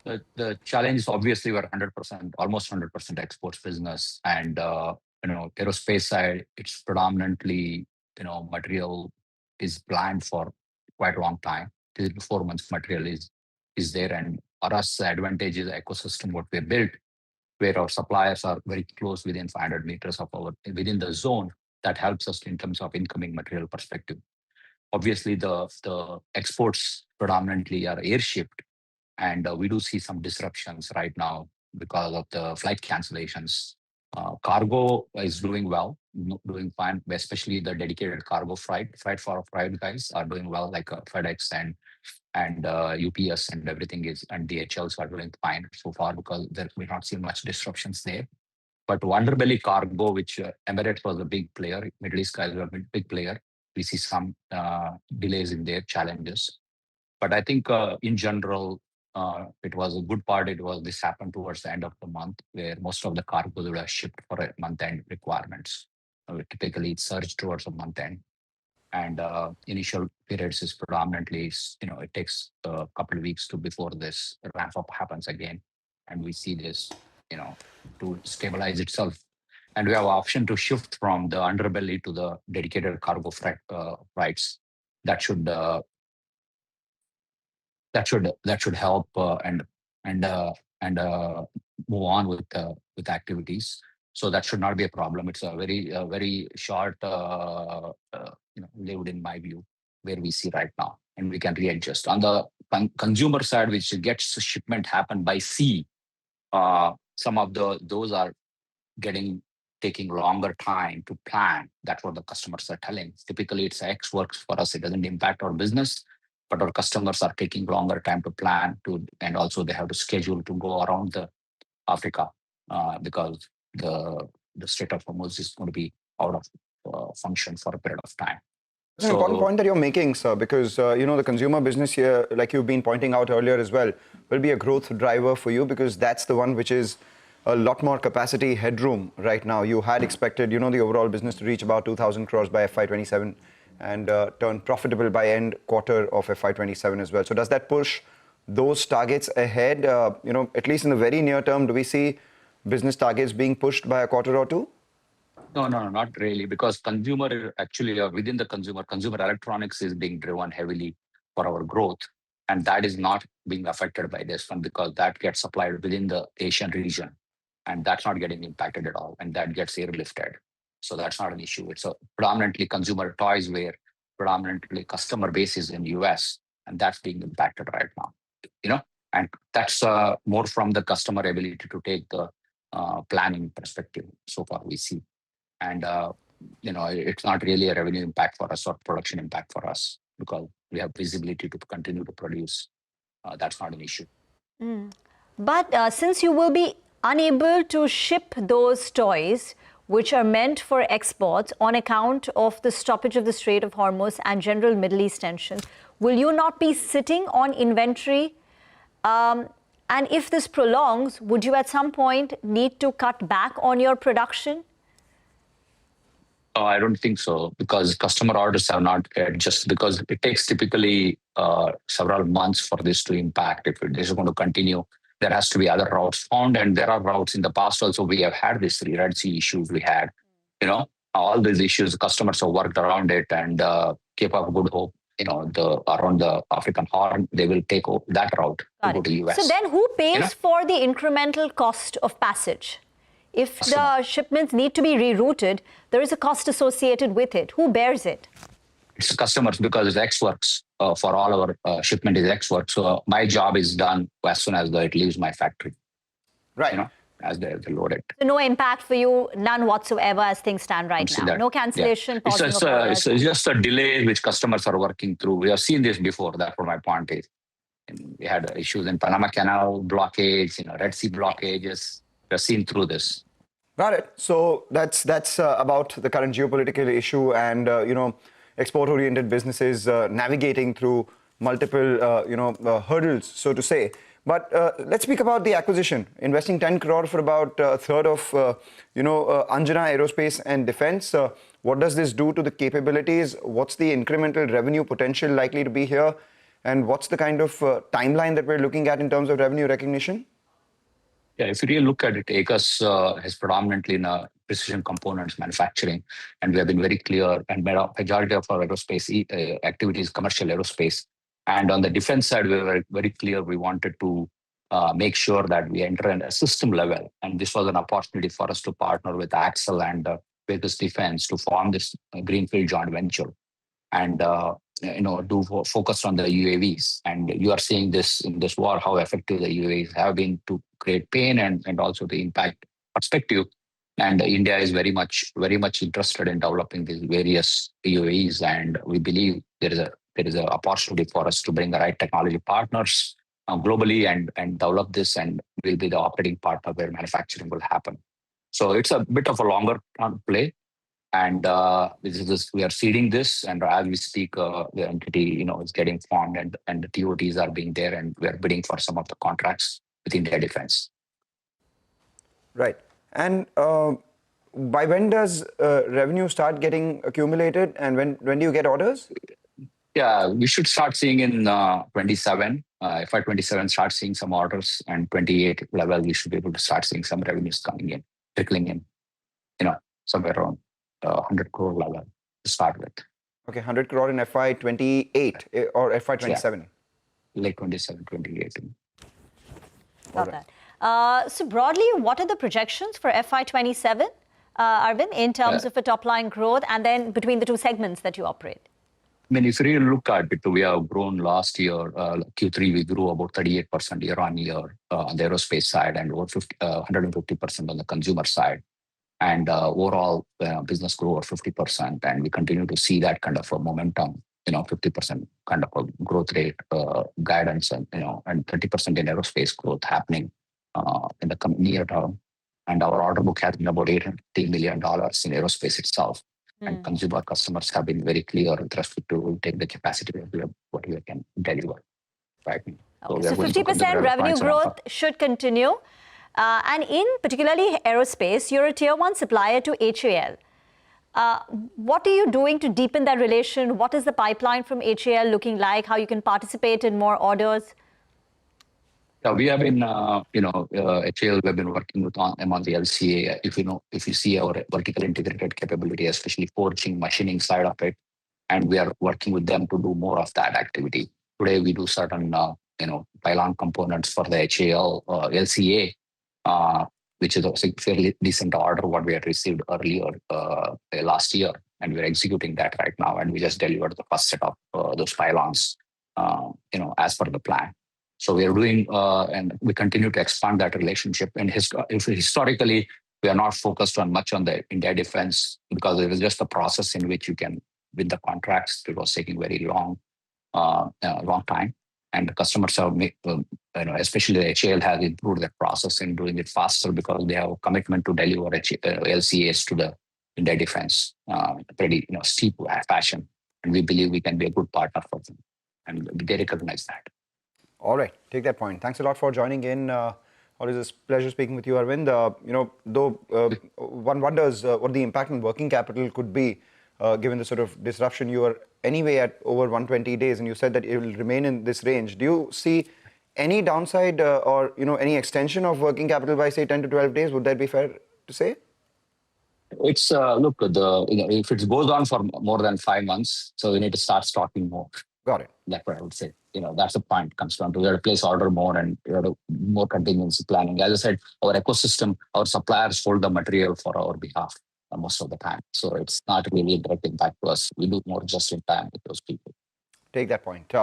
The challenge is obviously we're 100%, almost 100% exports business, and aerospace side, it's predominantly material is planned for quite a long time. 3 to 4 months material is there, and for us, the advantage is the ecosystem what we built, where our suppliers are very close within 500 meters of within the zone. That helps us in terms of incoming material perspective. Obviously, the exports predominantly are air-shipped, and we do see some disruptions right now because of the flight cancellations. Cargo is doing well, doing fine, especially the dedicated cargo freight for private guys are doing well, like FedEx and UPS and everything and DHLs are doing fine so far because we're not seeing much disruptions there. But underbelly cargo, which Emirates was a big player, Middle East guys were a big player, we see some delays in their challenges. But I think in general, it was a good part. This happened towards the end of the month, where most of the cargo would have shipped for a month-end requirements. Typically, it surged towards a month-end, and initial periods is predominantly, it takes a couple of weeks before this ramp up happens again, and we see this, to stabilize itself. And we have option to shift from the underbelly to the dedicated cargo freights. That should help and move on with activities. So that should not be a problem. It's a very short lived, in my view, where we see right now, and we can readjust. On the consumer side, which gets shipment happen by sea, some of those are taking longer time to plan. That's what the customers are telling. Typically, it's X works for us. It doesn't impact our business, but our customers are taking longer time to plan and also they have to schedule to go around the Africa because the Strait of Hormuz is going to be out of function for a period of time. It's an important point that you're making, sir, because the consumer business here, like you've been pointing out earlier as well, will be a growth driver for you because that's the one which is a lot more capacity headroom right now. You had expected, the overall business to reach about 2,000 crores by FY27 and turn profitable by end quarter of FY27 as well. So does that push those targets ahead? At least in the very near term, do we see business targets being pushed by a quarter or two? No, not really, because consumer actually within the consumer electronics is being driven heavily for our growth, and that is not being affected by this one because that gets supplied within the Asian region, and that's not getting impacted at all, and that gets airlifted. So that's not an issue. It's a predominantly consumer toys where predominantly customer base is in US, and that's being impacted right now. And that's more from the customer ability to take the planning perspective. So far we see, and it's not really a revenue impact for us or production impact for us because we have visibility to continue to produce. That's not an issue. But since you will be unable to ship those toys which are meant for exports on account of the stoppage of the Strait of Hormuz and general Middle East tension, will you not be sitting on inventory? And if this prolongs, would you at some point need to cut back on your production? I don't think so, because customer orders have not just because it takes typically several months for this to impact. If it is going to continue, there has to be other routes found, and there are routes in the past also. We have had this Red Sea issues. We had, all these issues. Customers have worked around it and Cape of Good Hope, around the African Horn, they will take that route to go to US. So then who pays for the incremental cost of passage? If the shipments need to be rerouted, there is a cost associated with it. Who bears it? It's customers, because it's ex-works. For all our shipment is ex-works. So my job is done as soon as it leaves my factory. Right. As they load it. So no impact for you, none whatsoever as things stand right now. No cancellation, pausing of orders. It's just a delay which customers are working through. We have seen this before. That's what my point is. And we had issues in Panama Canal blockades, Red Sea blockages. We have seen through this. Got it. So that's about the current geopolitical issue and export-oriented businesses navigating through multiple hurdles, so to say. But let's speak about the acquisition. Investing 10 crore for about a third of Anjana Aerospace and Defense. What does this do to the capabilities? What's the incremental revenue potential likely to be here? And what's the kind of timeline that we're looking at in terms of revenue recognition? Yeah, if you really look at it, Aequs has predominantly in precision components manufacturing, and we have been very clear, and majority of our aerospace activities, commercial aerospace. And on the defense side, we were very clear we wanted to make sure that we enter at a system level. And this was an opportunity for us to partner with Axel and Aequs Defense to form this greenfield joint venture and do focus on the UAVs. And you are seeing this in this war, how effective the UAVs have been to create pain and also the impact perspective. And India is very much interested in developing these various UAVs. And we believe there is an opportunity for us to bring the right technology partners globally and develop this, and will be the operating partner where manufacturing will happen. So it's a bit of a longer play, and we are seeding this, and as we speak, the entity is getting formed, and the TOTs are being there, and we are bidding for some of the contracts with India Defense. Right, and by when does revenue start getting accumulated, and when do you get orders? Yeah, we should start seeing in 27. FY27 start seeing some orders, and 28 level we should be able to start seeing some revenues coming in, trickling in, somewhere around 100 crore level to start with. Okay, 100 crore in FY28 or FY27? Yeah. Late 27, 28. Got that. So broadly, what are the projections for FY27, Arvind, in terms of a top-line growth, and then between the two segments that you operate? I mean, if you really look at it, we have grown last year, Q3, we grew about 38% year on year on the aerospace side, and over 150% on the consumer side. And overall, business grew over 50%, and we continue to see that kind of a momentum, 50% kind of a growth rate guidance, and 30% in aerospace growth happening in the near term. And our order book has been about $850 million in aerospace itself. And consumer customers have been very clear with respect to take the capacity of what we can deliver. Right? Okay. So 50% revenue growth should continue. And in particularly aerospace, you're a tier one supplier to HAL. What are you doing to deepen that relation? What is the pipeline from HAL looking like? How you can participate in more orders? Yeah, we have been, HAL, we've been working with them on the LCA. If you see our vertical integrated capability, especially forging, machining side of it, and we are working with them to do more of that activity. Today, we do certain, pylon components for the HAL LCA, which is a fairly decent order what we had received earlier last year, and we're executing that right now. And we just delivered the first set of those pylons, as per the plan. So we are doing, and we continue to expand that relationship. And historically, we are not focused on much on the India defense because it was just a process in which you can win the contracts. It was taking very long time. And the customers have made, especially the HAL has improved their process in doing it faster because they have a commitment to deliver LCAs to the India defense pretty steep fashion. And we believe we can be a good partner for them. And they recognize that. All right, take that point. Thanks a lot for joining in. Always a pleasure speaking with you, Arvind. One wonders what the impact on working capital could be, given the sort of disruption. You are anyway at over 120 days, and you said that it will remain in this range. Do you see any downside or any extension of working capital by say 10 to 12 days? Would that be fair to say? It's look, if it goes on for more than 5 months, so we need to start stocking more. Got it. That's what I would say. That's the point. Comes down to we have to place order more and we have to more contingency planning. As I said, our ecosystem, our suppliers hold the material for our behalf most of the time. So it's not really a direct impact to us. We do more just in time with those people. Take that point.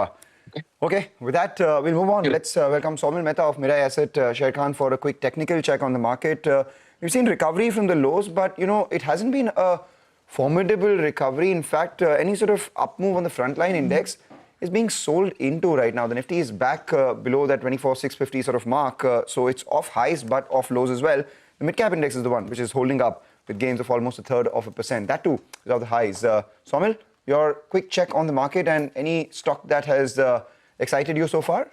Okay, with that, we'll move on. Let's welcome Saumil Mehta of Mirae Asset Sharekhan for a quick technical check on the market. We've seen recovery from the lows, but it hasn't been a formidable recovery. In fact, any sort of up move on the frontline index is being sold into right now. The Nifty is back below that 24,650 sort of mark. So it's off highs, but off lows as well. The mid-cap index is the one which is holding up with gains of almost 1/3%. That too is off the highs. Saumil, your quick check on the market and any stock that has excited you so far?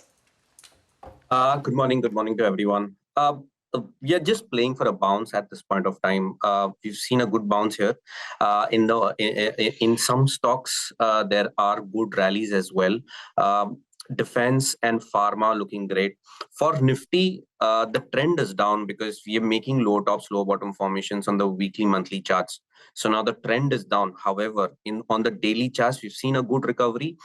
Good morning to everyone. We are just playing for a bounce at this point of time. We've seen a good bounce here. In some stocks, there are good rallies as well. Defense and pharma looking great. For Nifty, the trend is down because we are making low tops, low bottom formations on the weekly, monthly charts. So now the trend is down. However, on the daily charts, we've seen a good recovery.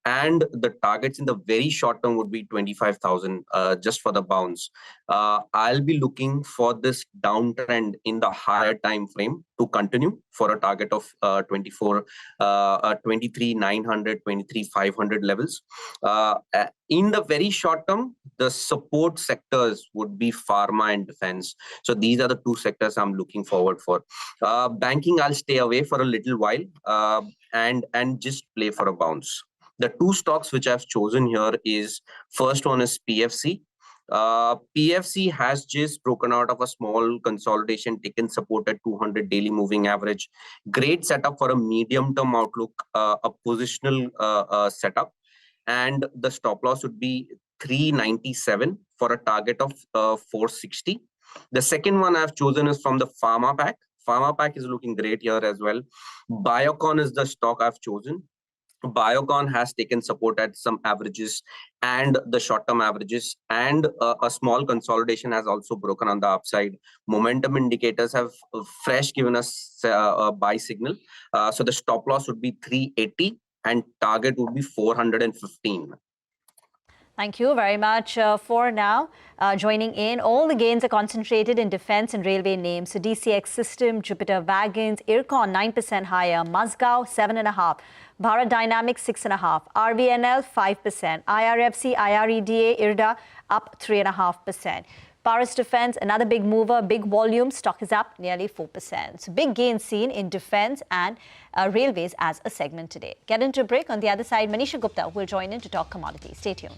And the targets in the very short term would be 25,000 just for the bounce. I'll be looking for this downtrend in the higher time frame to continue for a target of 23,900, 23,500 levels. In the very short term, the support sectors would be pharma and defense. So these are the two sectors I'm looking forward for. Banking, I'll stay away for a little while and just play for a bounce. The two stocks which I've chosen here is, first one is PFC. PFC has just broken out of a small consolidation, taken support at 200 daily moving average. Great setup for a medium-term outlook, a positional setup. And the stop loss would be 397 for a target of 460. The second one I've chosen is from the Pharma Pack. Pharma Pack is looking great here as well. Biocon is the stock I've chosen. Biocon has taken support at some averages and the short-term averages, and a small consolidation has also broken on the upside. Momentum indicators have fresh given us a buy signal. So the stop loss would be 380 and target would be 415. Thank you very much for now joining in. All the gains are concentrated in defense and railway names. So DCX System, Jupiter Wagons, Ircon 9% higher, Mazgao 7.5%, Bharat Dynamics 6.5%, RVNL 5%, IRFC, IREDA, IRDA up 3.5%. Paris Defense, another big mover, big volume, stock is up nearly 4%. So big gains seen in defense and railways as a segment today. Get into a break. On the other side, Manisha Gupta will join in to talk commodities. Stay tuned.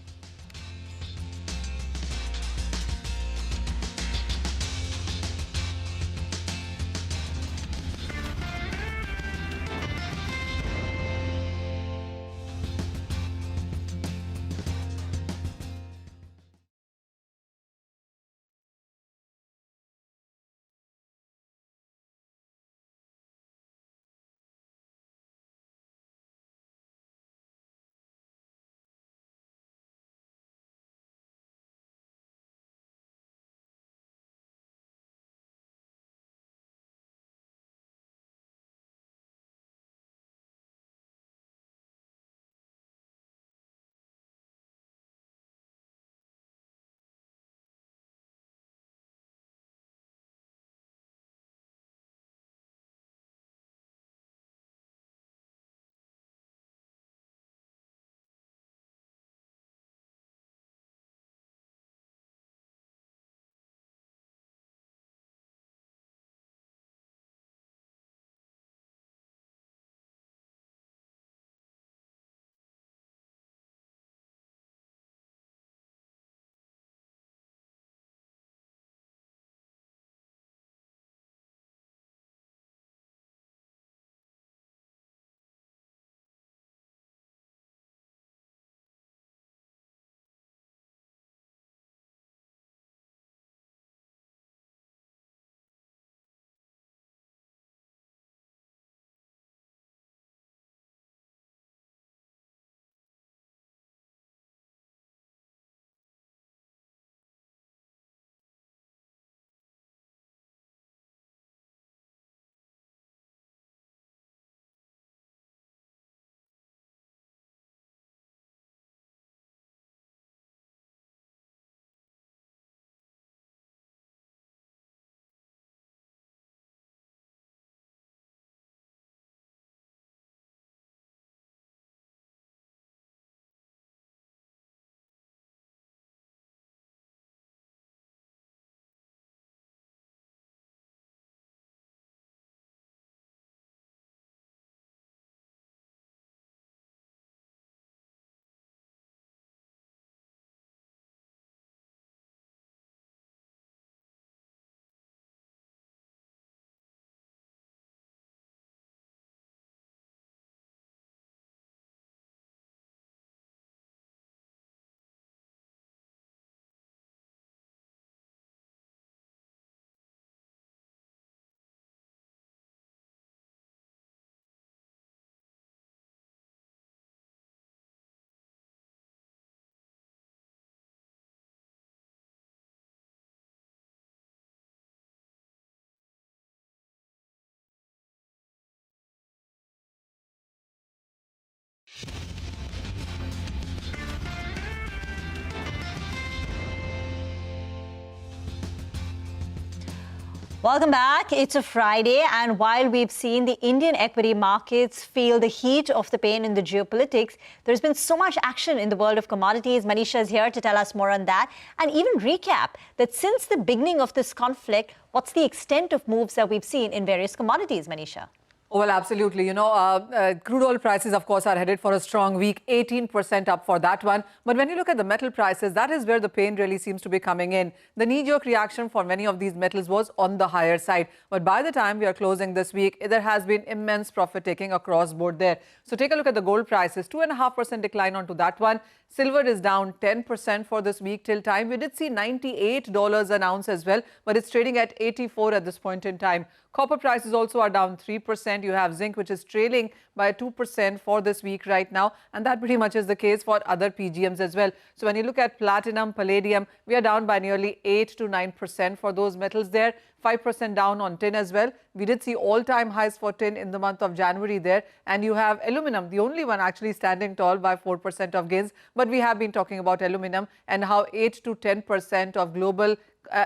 Welcome back. It's a Friday, and while we've seen the Indian equity markets feel the heat of the pain in the geopolitics, there's been so much action in the world of commodities. Manisha is here to tell us more on that and even recap that since the beginning of this conflict, what's the extent of moves that we've seen in various commodities, Manisha? Oh, well, absolutely. Crude oil prices, of course, are headed for a strong week, 18% up for that one. But when you look at the metal prices, that is where the pain really seems to be coming in. The knee-jerk reaction for many of these metals was on the higher side. But by the time we are closing this week, there has been immense profit taking across board there. So take a look at the gold prices, 2.5% decline onto that one. Silver is down 10% for this week till time. We did see $98 an ounce as well, but it's trading at 84 at this point in time. Copper prices also are down 3%. You have zinc, which is trailing by 2% for this week right now. And that pretty much is the case for other PGMs as well. So when you look at platinum, palladium, we are down by nearly 8 to 9% for those metals there. 5% down on tin as well. We did see all-time highs for tin in the month of January there. And you have aluminum, the only one actually standing tall by 4% of gains. But we have been talking about aluminum and how 8 to 10% of global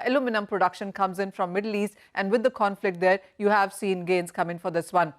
aluminum production comes in from Middle East. And with the conflict there, you have seen gains come in for this one.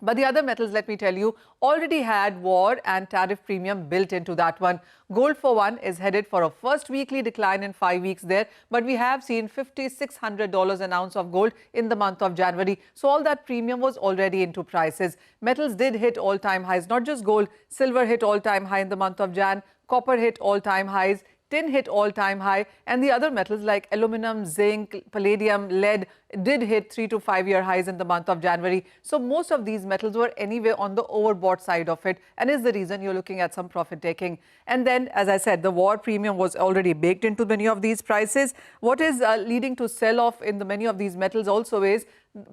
But the other metals, let me tell you, already had war and tariff premium built into that one. Gold, for one, is headed for a first weekly decline in 5 weeks there. But we have seen $5,600 an ounce of gold in the month of January. So all that premium was already into prices. Metals did hit all-time highs, not just gold. Silver hit all-time high in the month of Jan. Copper hit all-time highs. Tin hit all-time high, and the other metals like aluminum, zinc, palladium, lead did hit 3 to 5 year highs in the month of January. So most of these metals were anyway on the overbought side of it, and is the reason you're looking at some profit taking. And then, as I said, the war premium was already baked into many of these prices. What is leading to sell-off in the many of these metals also is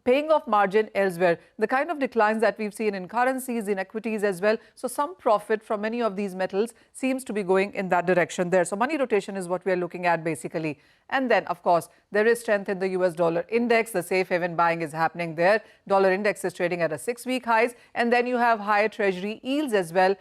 paying off margin elsewhere. The kind of declines that we've seen in currencies, in equities as well. So some profit from many of these metals seems to be going in that direction there. So money rotation is what we are looking at basically. And then, of course, there is strength in the US dollar index. The safe haven buying is happening there. Dollar index is trading at a 6-week highs. And then you have higher treasury yields as well,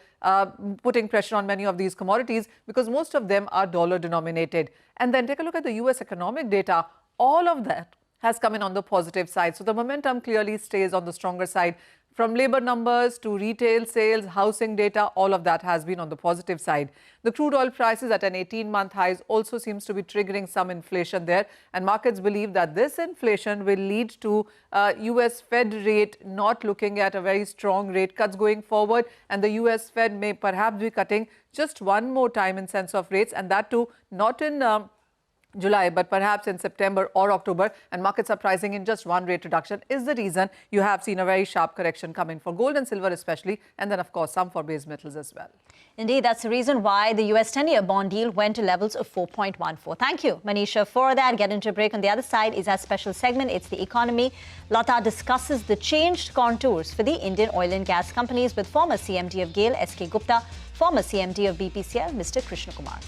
putting pressure on many of these commodities because most of them are dollar denominated. And then take a look at the US economic data. All of that has come in on the positive side. So the momentum clearly stays on the stronger side. From labor numbers to retail sales, housing data, all of that has been on the positive side. The crude oil prices at an 18-month highs also seems to be triggering some inflation there. And markets believe that this inflation will lead to US Fed rate not looking at a very strong rate cuts going forward. And the US Fed may perhaps be cutting just one more time in sense of rates, and that too not in July, but perhaps in September or October, and markets are pricing in just one rate reduction, is the reason you have seen a very sharp correction come in for gold and silver especially, and then of course some for base metals as well. Indeed, that's the reason why the US 10-year bond yield went to levels of 4.14. Thank you, Manisha, for that. Get into a break. On the other side is our special segment. It's the economy. Lata discusses the changed contours for the Indian oil and gas companies with former CMD of GAIL, S.K. Gupta, former CMD of BPCL, Mr. Krishna Kumar.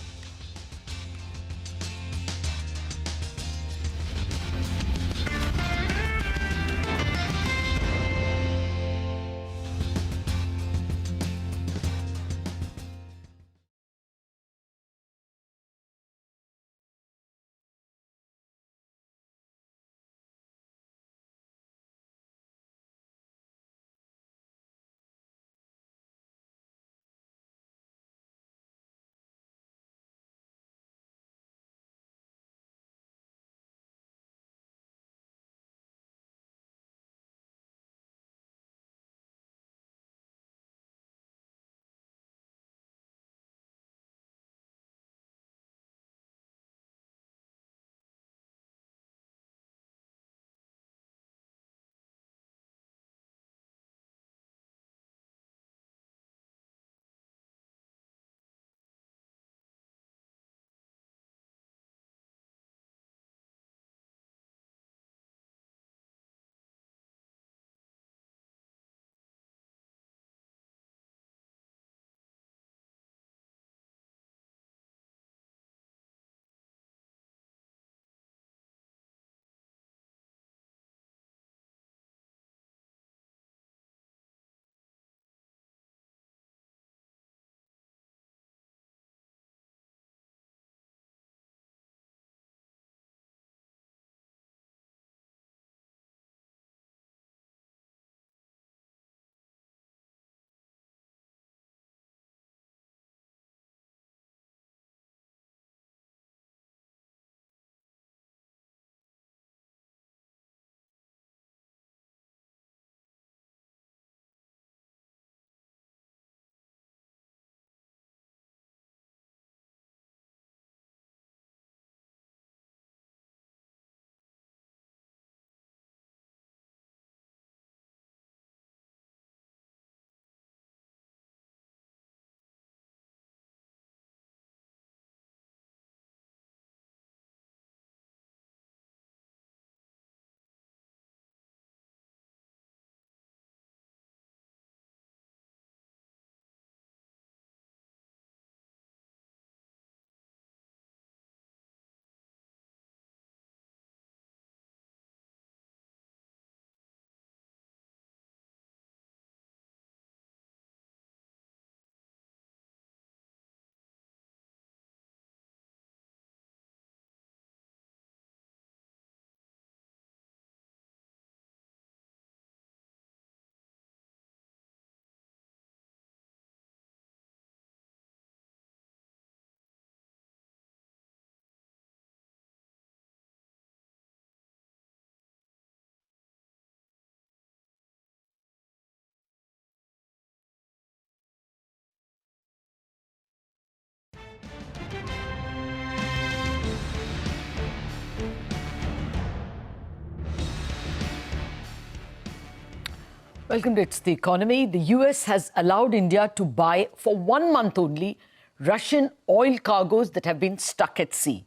Welcome to It's the Economy. The US has allowed India to buy for 1 month only Russian oil cargoes that have been stuck at sea.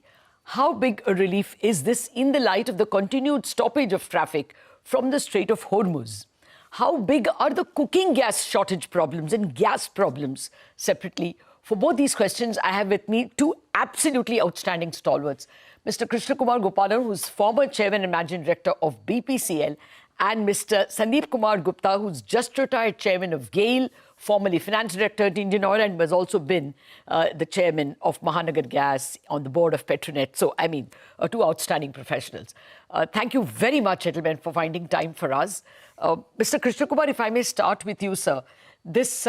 How big a relief is this in the light of the continued stoppage of traffic from the Strait of Hormuz? How big are the cooking gas shortage problems and gas problems separately? For both these questions, I have with me two absolutely outstanding stalwarts. Mr. Krishna Kumar Gopalan, who's former chairman and managing director of BPCL, and Mr. Sandeep Kumar Gupta, who's just retired chairman of GAIL, formerly finance director at Indian Oil, and has also been the chairman of Mahanagar Gas on the board of Petronet. So, I mean, two outstanding professionals. Thank you very much, gentlemen, for finding time for us. Mr. Krishna Kumar, if I may start with you, sir. This,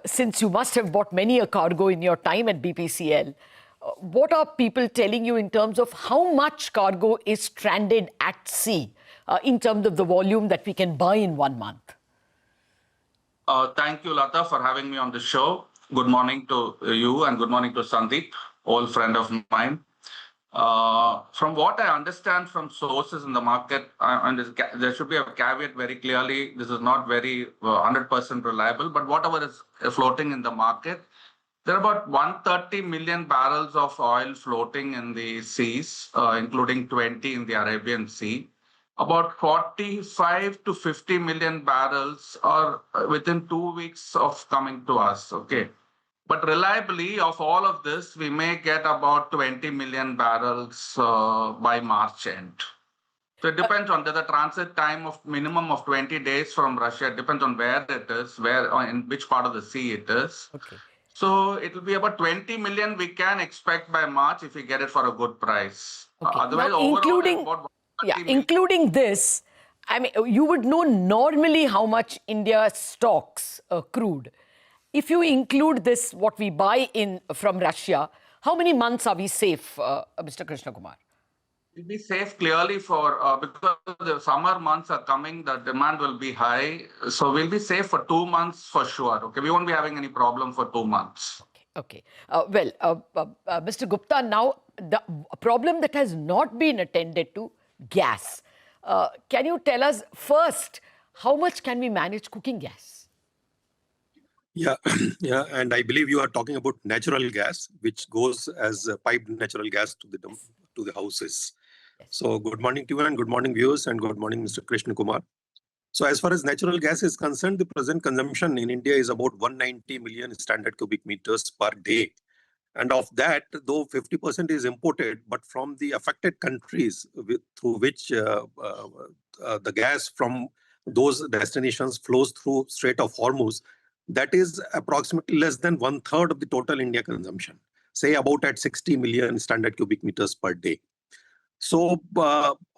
since you must have bought many a cargo in your time at BPCL, what are people telling you in terms of how much cargo is stranded at sea in terms of the volume that we can buy in 1 month? Thank you, Lata, for having me on the show. Good morning to you and good morning to Sandeep, old friend of mine. From what I understand from sources in the market, and there should be a caveat very clearly, this is not very 100% reliable, but whatever is floating in the market, there are about 130 million barrels of oil floating in the seas, including 20 in the Arabian Sea. About 45 to 50 million barrels are within 2 weeks of coming to us, okay? But reliably, of all of this, we may get about 20 million barrels by March end. So it depends on the transit time of minimum of 20 days from Russia. It depends on where it is, in which part of the sea it is. Okay. So it will be about 20 million we can expect by March if we get it for a good price. Okay. Otherwise, now, overall, including this, I mean, you would know normally how much India stocks crude. If you include this, what we buy in from Russia, how many months are we safe, Mr. Krishna Kumar? We'll be safe clearly for, because the summer months are coming, the demand will be high. So we'll be safe for 2 months for sure. Okay, we won't be having any problem for 2 months. Okay. Mr. Gupta, now the problem that has not been attended to, gas. Can you tell us first, how much can we manage cooking gas? Yeah, yeah, and I believe you are talking about natural gas, which goes as piped natural gas to the houses. Yes. So good morning to you and good morning viewers and good morning, Mr. Krishna Kumar. So as far as natural gas is concerned, the present consumption in India is about 190 million standard cubic meters per day. And of that, though 50% is imported, but from the affected countries through which the gas from those destinations flows through Strait of Hormuz, that is approximately less than 1/3 of the total India consumption, say about at 60 million standard cubic meters per day. So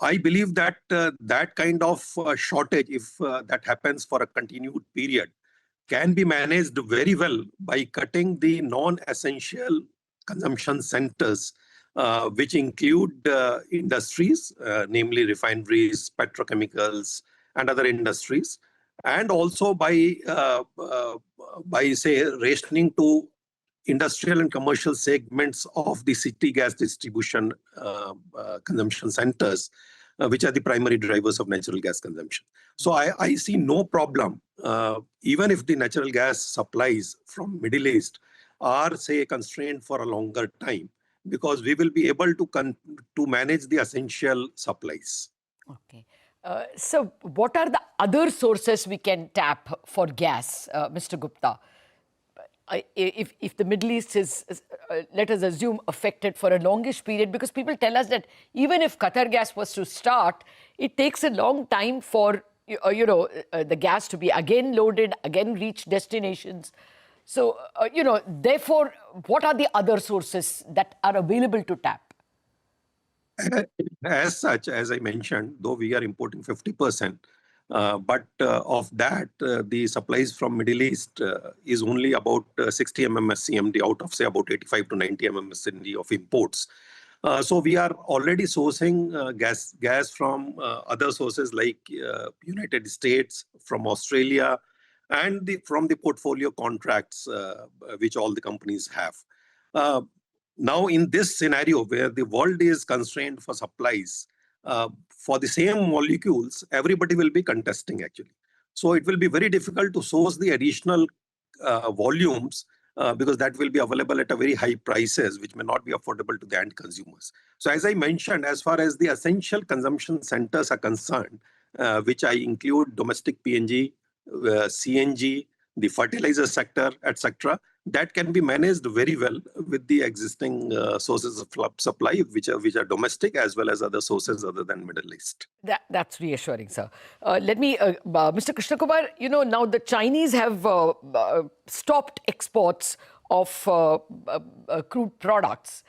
I believe that that kind of shortage, if that happens for a continued period, can be managed very well by cutting the non-essential consumption centers, which include industries, namely refineries, petrochemicals, and other industries, and also by say rationing to industrial and commercial segments of the city gas distribution consumption centers, which are the primary drivers of natural gas consumption. So I see no problem, even if the natural gas supplies from Middle East are, say, constrained for a longer time, because we will be able to manage the essential supplies. Okay. So what are the other sources we can tap for gas, Mr. Gupta? If the Middle East is, let us assume, affected for a longish period, because people tell us that even if Qatar gas was to start, it takes a long time for the gas to be again loaded, again reach destinations. So, therefore, what are the other sources that are available to tap? As such, as I mentioned, though we are importing 50%, but of that, the supplies from Middle East is only about 60 MMSCMD out of, say, about 85 to 90 MMSCMD of imports. So we are already sourcing gas from other sources like United States, from Australia, and from the portfolio contracts which all the companies have. Now, in this scenario where the world is constrained for supplies, for the same molecules, everybody will be contesting actually. So it will be very difficult to source the additional volumes because that will be available at a very high prices, which may not be affordable to the end consumers. So as I mentioned, as far as the essential consumption centers are concerned, which I include domestic PNG, CNG, the fertilizer sector, etc., that can be managed very well with the existing sources of supply, which are domestic as well as other sources other than Middle East. That's reassuring, sir. Let me, Mr. Krishna Kumar, now the Chinese have stopped exports of crude products.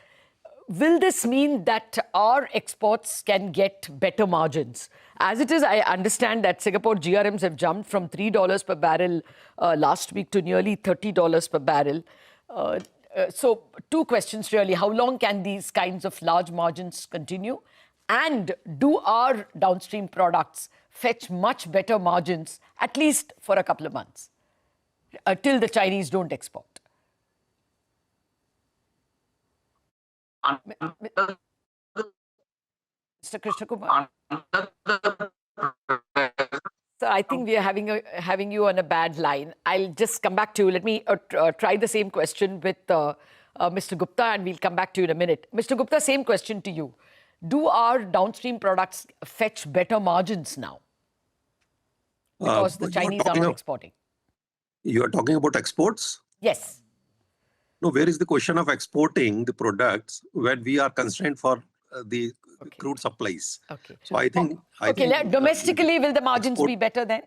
Will this mean that our exports can get better margins? As it is, I understand that Singapore GRMs have jumped from $3 per barrel last week to nearly $30 per barrel. So two questions really. How long can these kinds of large margins continue? And do our downstream products fetch much better margins, at least for a couple of months, till the Chinese don't export? Mr. Krishna Kumar. So I think we are having you on a bad line. I'll just come back to you. Let me try the same question with Mr. Gupta, and we'll come back to you in a minute. Mr. Gupta, same question to you. Do our downstream products fetch better margins now? Because the Chinese are not exporting. You are talking about exports? Yes. No, where is the question of exporting the products when we are constrained for the crude supplies? Okay. So I think... domestically, will the margins be better then?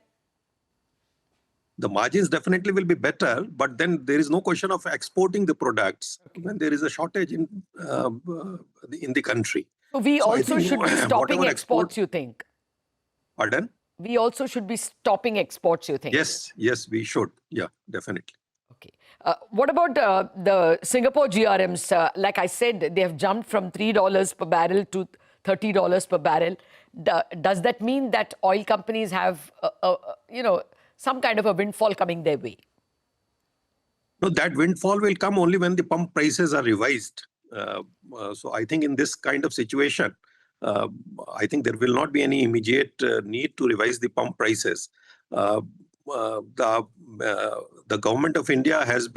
The margins definitely will be better, but then there is no question of exporting the products when there is a shortage in the country. So we also should be stopping exports, you think? Pardon? We also should be stopping exports, you think? Yes, we should. Yeah, definitely. Okay. What about the Singapore GRMs? Like I said, they have jumped from $3 per barrel to $30 per barrel. Does that mean that oil companies have, some kind of a windfall coming their way? No, that windfall will come only when the pump prices are revised. So I think in this kind of situation, I think there will not be any immediate need to revise the pump prices. The government of India has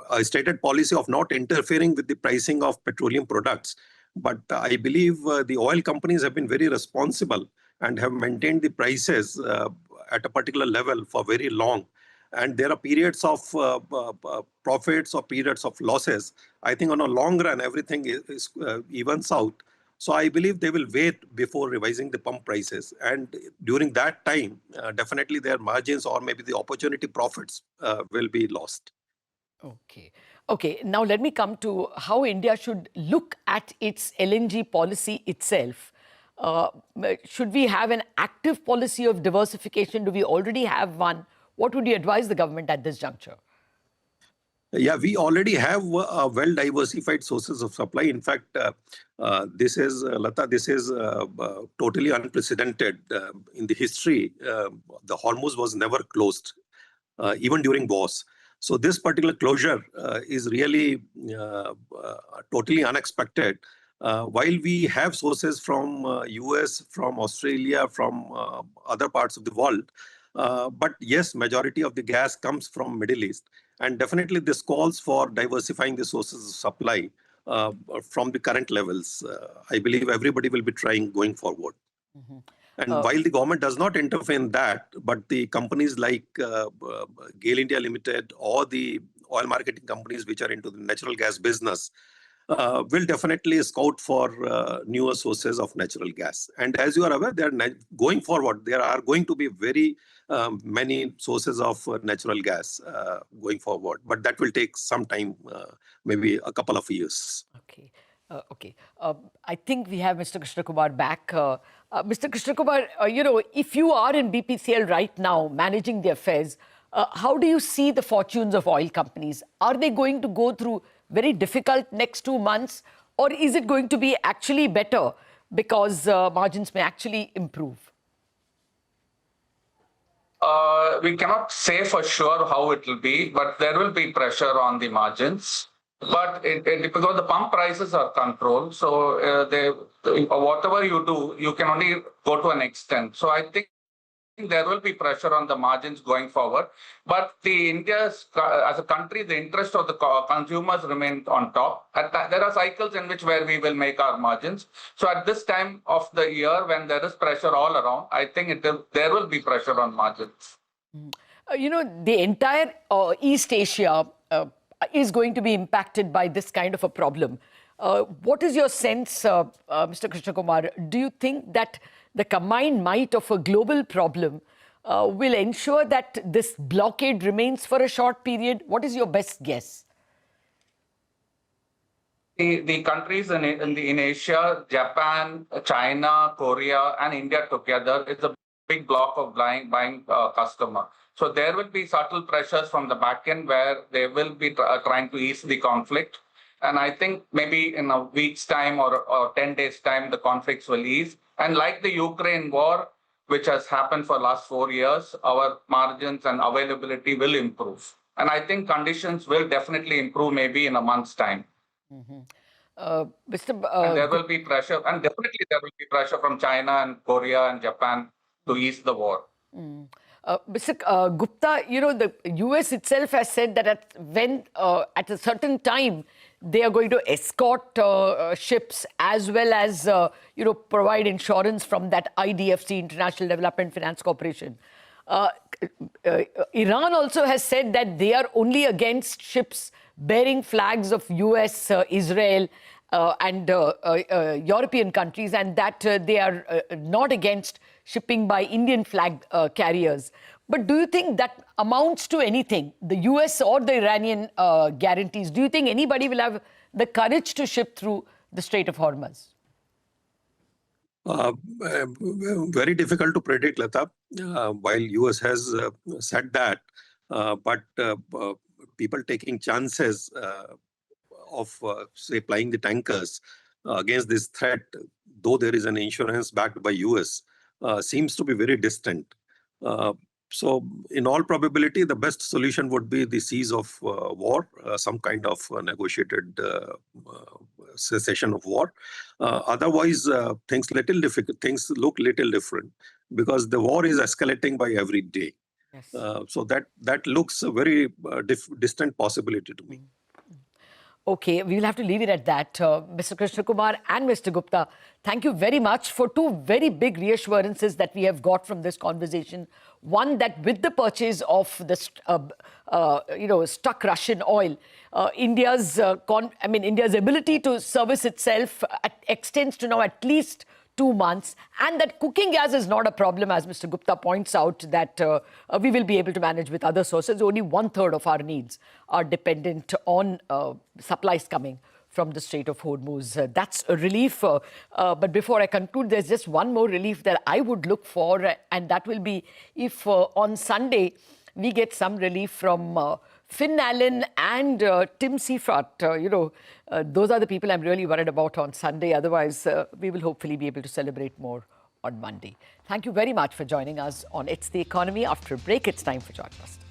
a stated policy of not interfering with the pricing of petroleum products. But I believe the oil companies have been very responsible and have maintained the prices at a particular level for very long. And there are periods of profits or periods of losses. I think on a long run, everything is evens out. So I believe they will wait before revising the pump prices. And during that time, definitely their margins or maybe the opportunity profits will be lost. Okay, now let me come to how India should look at its LNG policy itself. Should we have an active policy of diversification? Do we already have one? What would you advise the government at this juncture? Yeah, we already have well-diversified sources of supply. In fact, this is, Lata, this is totally unprecedented. In the history, the Hormuz was never closed, even during wars. So this particular closure is really totally unexpected. While we have sources from US, from Australia, from other parts of the world, but yes, majority of the gas comes from Middle East. And definitely this calls for diversifying the sources of supply from the current levels. I believe everybody will be trying going forward. And while the government does not interfere in that, but the companies like GAIL India Limited or the oil marketing companies which are into the natural gas business will definitely scout for newer sources of natural gas. And as you are aware, going forward, there are going to be very many sources of natural gas going forward. But that will take some time, maybe a couple of years. Okay. I think we have Mr. Krishna Kumar back. Mr. Krishna Kumar, if you are in BPCL right now managing the affairs, how do you see the fortunes of oil companies? Are they going to go through very difficult next 2 months, or is it going to be actually better because margins may actually improve? We cannot say for sure how it will be, but there will be pressure on the margins. but because the pump prices are controlled, so whatever you do, you can only go to an extent. So I think there will be pressure on the margins going forward. But India's, as a country, the interest of the consumers remain on top. There are cycles in which where we will make our margins. So at this time of the year, when there is pressure all around, I think there will be pressure on margins. The entire East Asia is going to be impacted by this kind of a problem. What is your sense, Mr. Krishna Kumar? Do you think that the combined might of a global problem will ensure that this blockade remains for a short period? What is your best guess? The countries in Asia, Japan, China, Korea, and India together is a big block of buying customer. So there will be subtle pressures from the back end where they will be trying to ease the conflict. And I think maybe in a week's time or 10 days' time, the conflicts will ease. And like the Ukraine war, which has happened for the last 4 years, our margins and availability will improve. And I think conditions will definitely improve maybe in a month's time. And there will be pressure, and definitely there will be pressure from China and Korea and Japan to ease the war. Mr. Gupta, the US itself has said that at a certain time, they are going to escort ships as well as, provide insurance from that IDFC, International Development Finance Corporation. Iran also has said that they are only against ships bearing flags of US, Israel, and European countries, and that they are not against shipping by Indian flag carriers. But do you think that amounts to anything, the US or the Iranian guarantees? Do you think anybody will have the courage to ship through the Strait of Hormuz? Very difficult to predict, Lata. While US has said that, but people taking chances of, say, plying the tankers against this threat, though there is an insurance backed by US, seems to be very distant. So in all probability, the best solution would be the cease of war, some kind of negotiated cessation of war. Otherwise, things look little different because the war is escalating by every day. Yes. So that looks a very distant possibility to me. Okay, we will have to leave it at that. Mr. Krishna Kumar and Mr. Gupta, thank you very much for two very big reassurances that we have got from this conversation. One, that with the purchase of the stuck Russian oil, India's ability to service itself extends to now at least 2 months, and that cooking gas is not a problem, as Mr. Gupta points out, that we will be able to manage with other sources. Only 1/3 of our needs are dependent on supplies coming from the Strait of Hormuz. That's a relief. But before I conclude, there's just one more relief that I would look for, and that will be if on Sunday we get some relief from Finn Allen and Tim Seifert. Those are the people I'm really worried about on Sunday. Otherwise, we will hopefully be able to celebrate more on Monday. Thank you very much for joining us on It's the Economy. After a break, it's time for Joy Buster.